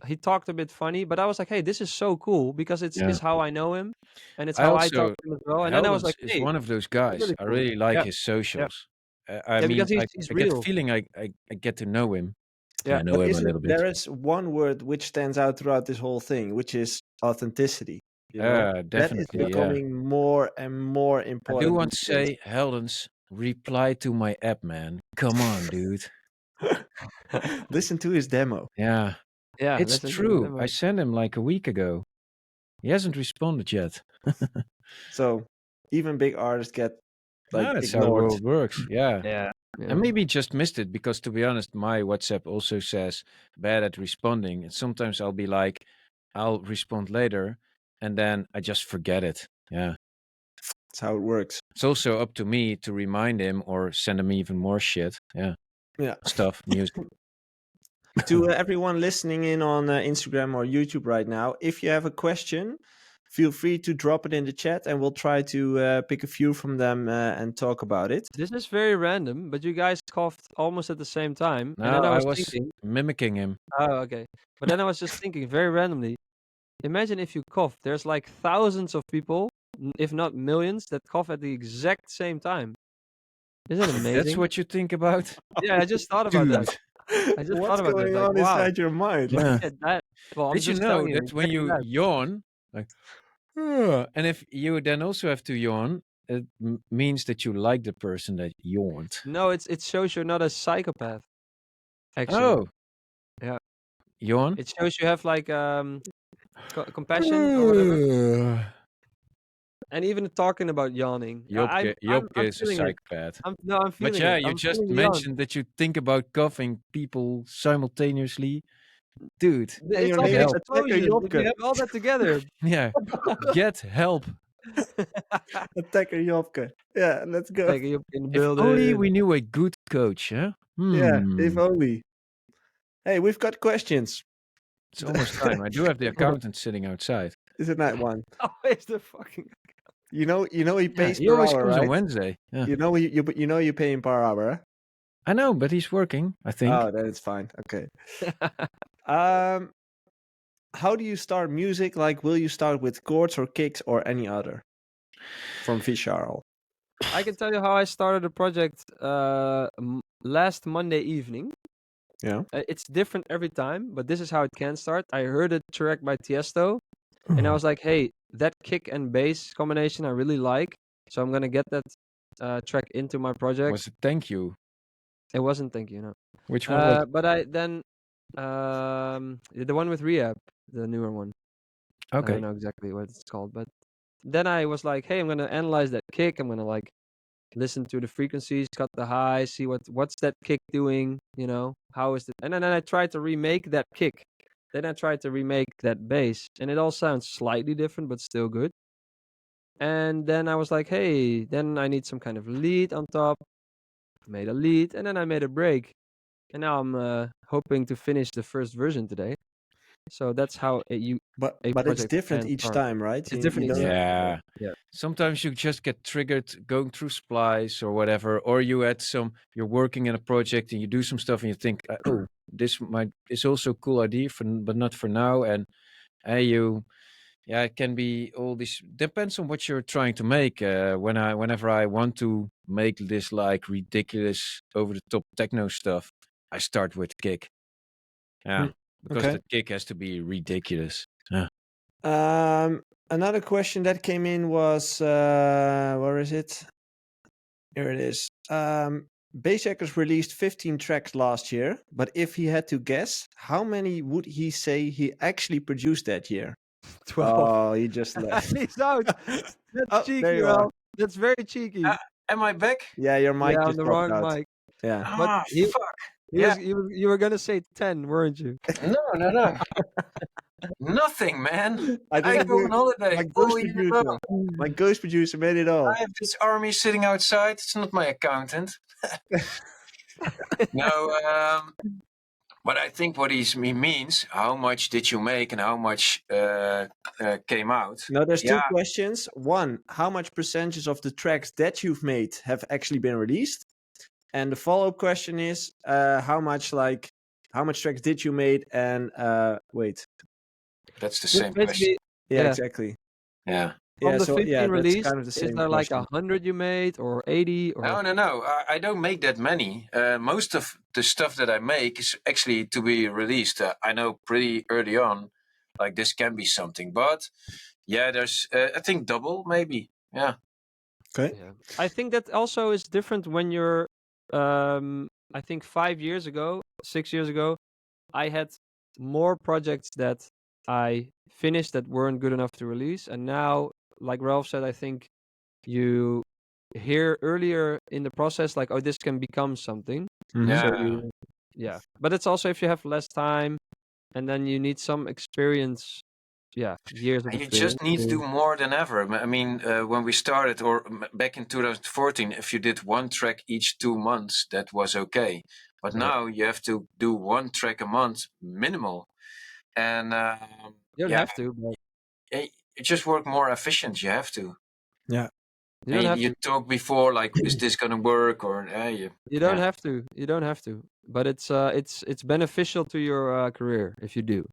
He talked a bit funny, but I was like, hey, this is so cool, because it's how I know him, and it's I how I also- talk to him as well. And then I was Heldens like, is hey, one of those guys. really I cool. really like Yeah. his socials. I Yeah, mean, because he's I get the real. feeling I get to know him. Yeah, I know But him a little bit. there is one word which stands out throughout this whole thing, which is authenticity. You know? That is Definitely, yeah. becoming more and more I important. do want to these days. say, Heldens, reply to my app, man. Come on, dude. Listen to his demo. Yeah, yeah, it's listen to true. him. I sent him like a week ago. He hasn't responded yet. So even big artists get like That's how the ignored. world works. Yeah. Yeah. And maybe just missed it, because to be honest, my WhatsApp also says bad at responding. And sometimes I'll be like, I'll respond later, and then I just forget it. Yeah. That's how it works. It's also up to me to remind him or send him even more shit. Yeah. Yeah. Stuff, music. To everyone listening in on Instagram or YouTube right now, if you have a question, feel free to drop it in the chat, and we'll try to pick a few from them and talk about it. This is very random, but you guys coughed almost at the same time. No, and then I was, was thinking, mimicking him. oh, okay. But then I was just thinking very randomly, imagine if you cough. There's like thousands of people, if not millions, that cough at the exact same time. Isn't it amazing? That's what you think about? Yeah, I just thought about that. I just What's thought about going that. Like, on wow. inside your mind? Yeah. Yeah, that. Well, I'm Did you just know telling that when exactly you that. yawn, like, "Ugh," and if you then also have to yawn, it means that you like the person that yawned. No, it shows you're not a psychopath. Actually, Oh. Yeah. Yawn? it shows you have like compassion or whatever. And even talking about yawning, I'm Jobke is a feeling it. psychopath. I'm feeling But yeah, it. you I'm just feeling the yawn. mentioned that you think about coughing people simultaneously. Dude, And It's your like name an is Attacker explosion. Jobke. We have all that together. yeah, get help. Attacker Jopke. Yeah, let's go. Like you in the If only building. we knew a good coach, huh? Yeah, if Hmm. only. Hey, we've got questions. It's almost time. I do have the accountant sitting outside. Is it night one? Always the fucking. You know he Yeah, pays he per always hour, comes on right? Wednesday. Yeah. You know you pay him per hour, huh? I know, but he's working, I think. Oh, then it's fine. Okay. Um, how do you start music? Like, will you start with chords or kicks or any other? From Visharl. I can tell you how I started the project last Monday evening. Yeah. It's different every time, but this is how it can start. I heard a track by Tiesto, and I was like, "Hey, that kick and bass combination I really like, so I'm gonna get that track into my project." Was it Thank You? It wasn't, thank you, no. Which one was it? But I then the one with Rehab, the newer one. I Okay. don't know exactly what it's called, but then I was like, "Hey, I'm gonna analyze that kick. I'm gonna like listen to the frequencies, cut the highs, see what's that kick doing, how is it?" And then I tried to remake that kick. Then I tried to remake that bass, and it all sounds slightly different, but still good. And then I was like, hey, then I need some kind of lead on top. Made a lead, and then I made a break. And now I'm hoping to finish the first version today. So that's how a But it's project different can each start. time, right? It's different You each don't. time. Yeah. Yeah. Sometimes you just get triggered going through Splice or whatever, or you're working in a project and you do some stuff and you think, oh, it's also a cool idea but not for now. And it can be all this depends on what you're trying to make. Whenever I want to make this like ridiculous over the top techno stuff, I start with kick. Yeah, because Okay. the kick has to be ridiculous. Another question that came in was where is it? Here it is. Bassjackers released 15 tracks last year, but if he had to guess, how many would he say he actually produced that year? 12. Oh, he just left. He's out. That's Oh, cheeky, there you are. Ralph. That's very cheeky. Am I back? Yeah, your mic Yeah, on just the popped wrong out. mic. Yeah. But Ah, he- fuck. He Yeah. was, you were gonna say 10, weren't you? No. Nothing, man. I I didn't go do on holiday my all ghost year producer. long. My ghost producer made it all. I have this army sitting outside. It's not my accountant. No, but I think what he means, how much did you make and how much came out? No, there's two Yeah. questions. One, how much percentage of the tracks that you've made have actually been released? And the follow-up question is, how much tracks did you made? And wait, That's the Just same question. basically, yeah, Yeah. exactly. from Yeah, the so 15 yeah, that's release, kind of the is same there like question. 100 you made or 80 or? No. I don't make that many. Most of the stuff that I make is actually to be released. I know pretty early on, like this can be something. But yeah, there's I think double maybe. Yeah. Okay. Yeah. I think that also is different when you're, I think 5 years ago, 6 years ago, I had more projects that I finished that weren't good enough to release. And now, like Ralph said, I think you hear earlier in the process, like, oh, this can become something. Mhm. Yeah. Yeah. But it's also if you have less time and then you need some experience, years of You experience. just need to do more than ever. I mean, when we started, or back in 2014, if you did one track each 2 months, that was okay. But Yeah. now you have to do one track a month minimal, and You don't yeah, have to, but it just work more efficient. You have to. Yeah. you don't And have you to. talk before, like, is this gonna work? Or You don't yeah. have to. You don't have to. But it's beneficial to your career if you do.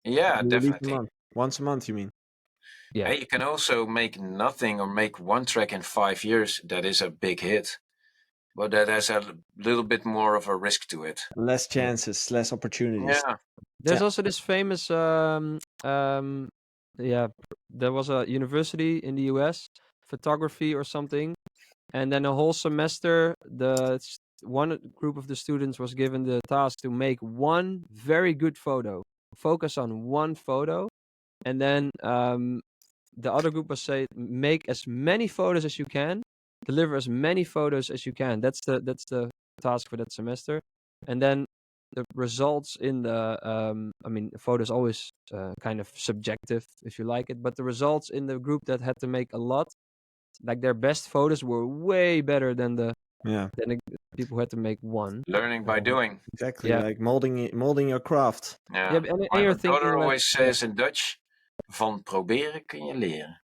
Yeah, You release a definitely. month. Once a month, you mean? Yeah. Hey, you can also make nothing or make one track in 5 years. That is a big hit, but that has a little bit more of a risk to it. Less chances, less opportunities. Yeah. There's Yeah. also this famous there was a university in the US, photography or something, and then a whole semester one group of the students was given the task to make one very good photo. Focus on one photo, and then the other group was say make as many photos as you can, deliver as many photos as you can. That's the task for that semester. And then the results in the I mean, a photo is always kind of subjective if you like it, but the results in the group that had to make a lot, like their best photos were way better than the people who had to make one. Learning by doing. Exactly, Yeah. like molding your craft. Yeah. Yeah, and My you're brother thinking like, always says in Dutch, van proberen kun je leren.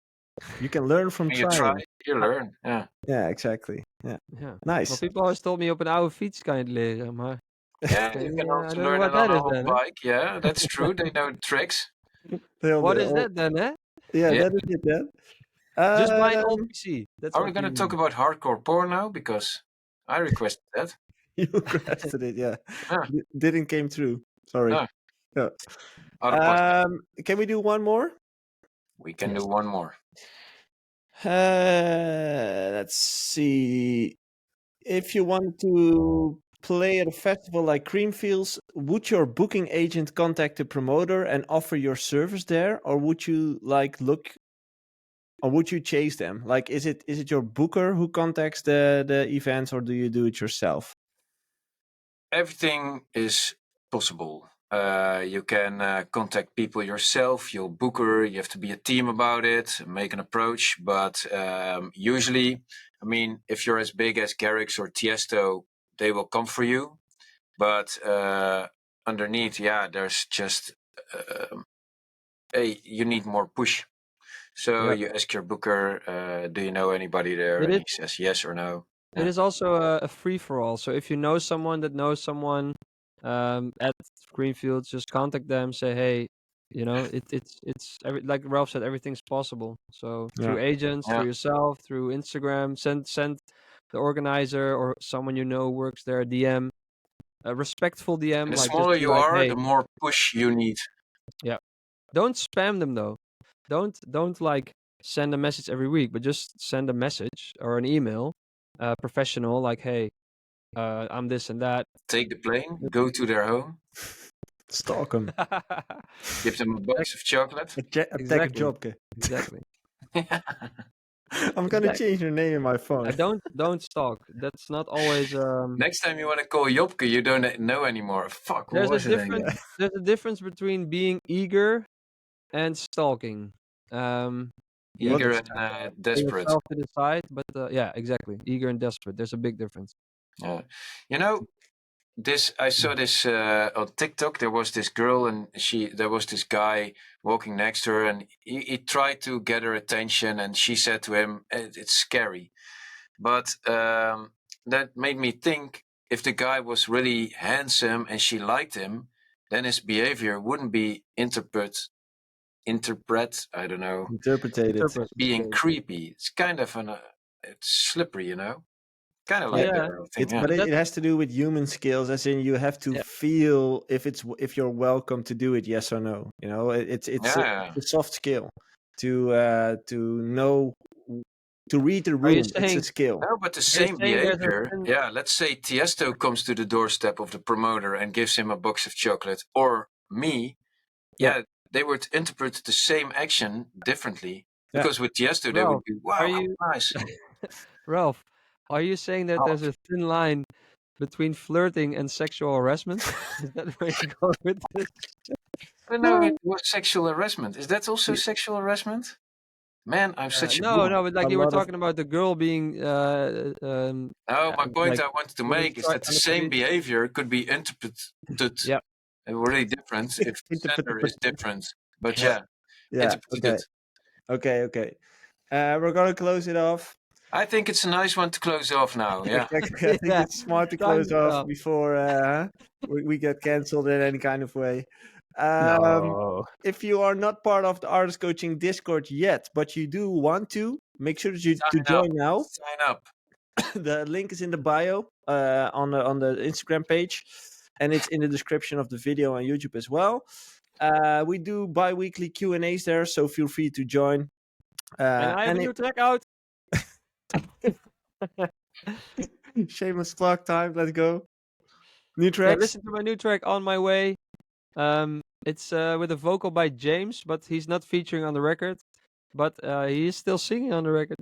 You can learn from When you trying. try, you learn. Yeah. Yeah, exactly. Yeah, yeah. nice. Well, people always told me op een oude fiets kan je het leren, maar Yeah, you can I also don't know learn what it on that a is whole then. bike. Yeah, that's true. They know the tricks. What is that then, eh? Yeah, Yeah. that is it then. Just buy an old PC. That's Are we what going to you talk need. about hardcore porn now? Because I requested that. You requested it, yeah. Yeah. Didn't came through. Sorry. No. Yeah. Other podcast. Can we do one more? We can Yes. do one more. Let's see. If you want to play at a festival like Creamfields, would your booking agent contact the promoter and offer your service there, or would you would you chase them? Like, is it your booker who contacts the events, or do you do it yourself? Everything is possible. You can contact people yourself, your booker, you have to be a team about it, make an approach. But usually, I mean, if you're as big as Garrix or Tiesto, they will come for you. But underneath, yeah, there's just, you need more push. So you ask your booker, do you know anybody there? And he says yes or no. It is also a free for all. So if you know someone that knows someone at Greenfields, just contact them. Say, hey, you know, it's like Ralph said, everything's possible. So through agents, through yourself, through Instagram, send the organizer or someone you know works there a DM, a respectful DM. And the like smaller just you like, are, hey, the more push you need. Yeah, don't spam them though. Don't like send a message every week, but just send a message or an email. Professional, like, hey, I'm this and that. Take the plane, go to their home, Stalk them. give them a box of chocolate. Attack a Jobke. Exactly. I'm gonna change your name in my phone. Don't stalk. That's not always. Next time you want to call Jopke, you don't know anymore. Fuck, what was it again? There's a difference between being eager and stalking. Eager just and desperate. yourself to decide, but yeah, exactly. Eager and desperate. There's a big difference. Yeah, you know, I saw this on TikTok. There was this girl, and there was this guy walking next to her, and he tried to get her attention, and she said to him, "It's scary." But that made me think, if the guy was really handsome and she liked him, then his behavior wouldn't be I don't know, Interpreted. being creepy. It's kind of it's slippery, you know, kind of like the thing. But it has to do with human skills, as in you have to feel if you're welcome to do it, yes or no. You know, it's a soft skill to know. To read the room, it's a skill. No, but the same behavior. Yeah, let's say Tiesto comes to the doorstep of the promoter and gives him a box of chocolate, or me. Yeah, they would interpret the same action differently. Because with Tiesto, they would be, wow, nice. Ralph, are you saying that there's a thin line between flirting and sexual harassment? Is that where you go with this? No, it was sexual harassment. Is that also sexual harassment? Man, I'm such a no, but like you were talking about the girl being. No, my point I wanted to make is that the same behavior could be interpreted really different if the gender is different. But interpreted. Okay. We're gonna close it off. I think it's a nice one to close off now. Yeah, I think it's smart to close off before we get cancelled in any kind of way. If you are not part of the Artist Coaching Discord yet, but you do want to, make sure that you join now. Sign up. The link is in the bio on the Instagram page, and it's in the description of the video on YouTube as well. We do bi-weekly Q&As there, so feel free to join. And I have a new track out. Shameless plug time. Let's go. New track. Listen to my new track, On My Way. It's with a vocal by James, but he's not featuring on the record. But he is still singing on the record.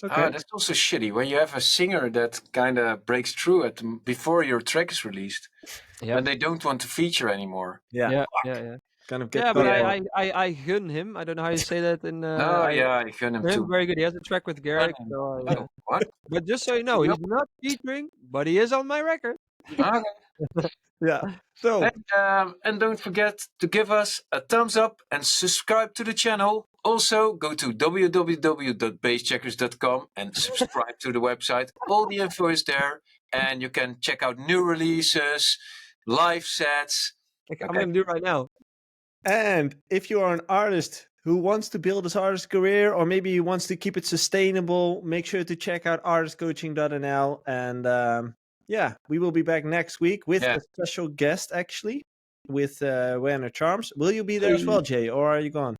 Okay. That's also shitty when you have a singer that kind of breaks through before your track is released, and they don't want to feature anymore. Yeah. Kind of get Yeah, but caught. I gun him. I don't know how you say that in. I can him For him, too. very good. He has a track with Garrick. him. So, Oh, what? But just so you know, he's not featuring, but he is on my record. Okay. Yeah. So And don't forget to give us a thumbs up and subscribe to the channel. Also, go to www.bassjackers.com and subscribe to the website. All the info is there, and you can check out new releases, live sets. I'm gonna do it right now. and if you are an artist who wants to build his artist career, or maybe he wants to keep it sustainable, make sure to check out artistcoaching.nl. And we will be back next week with a special guest, actually, with Werner Charms. Will you be there as well, Jay, or are you gone?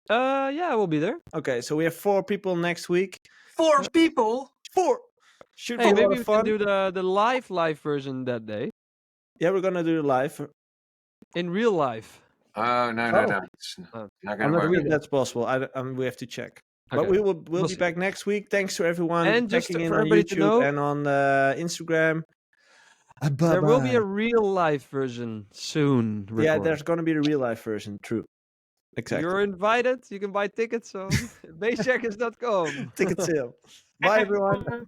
Yeah, I will be there. Okay, so we have 4 people next week. 4 people? 4! Should be Hey, a lot maybe of we fun. can do the live version that day. Yeah, we're gonna do it live. In real life. Oh, no. It's not I'm gonna not work. sure if that's possible. We have to check. But Okay. we'll We'll be see. back next week. Thanks to everyone And just checking in for on everybody to YouTube know, and on Instagram. there will be a real life version soon. Yeah, recorded. there's gonna be the real life version. True. Exactly. You're invited. You can buy tickets on bassjackers.com. Ticket sale. Bye, everyone.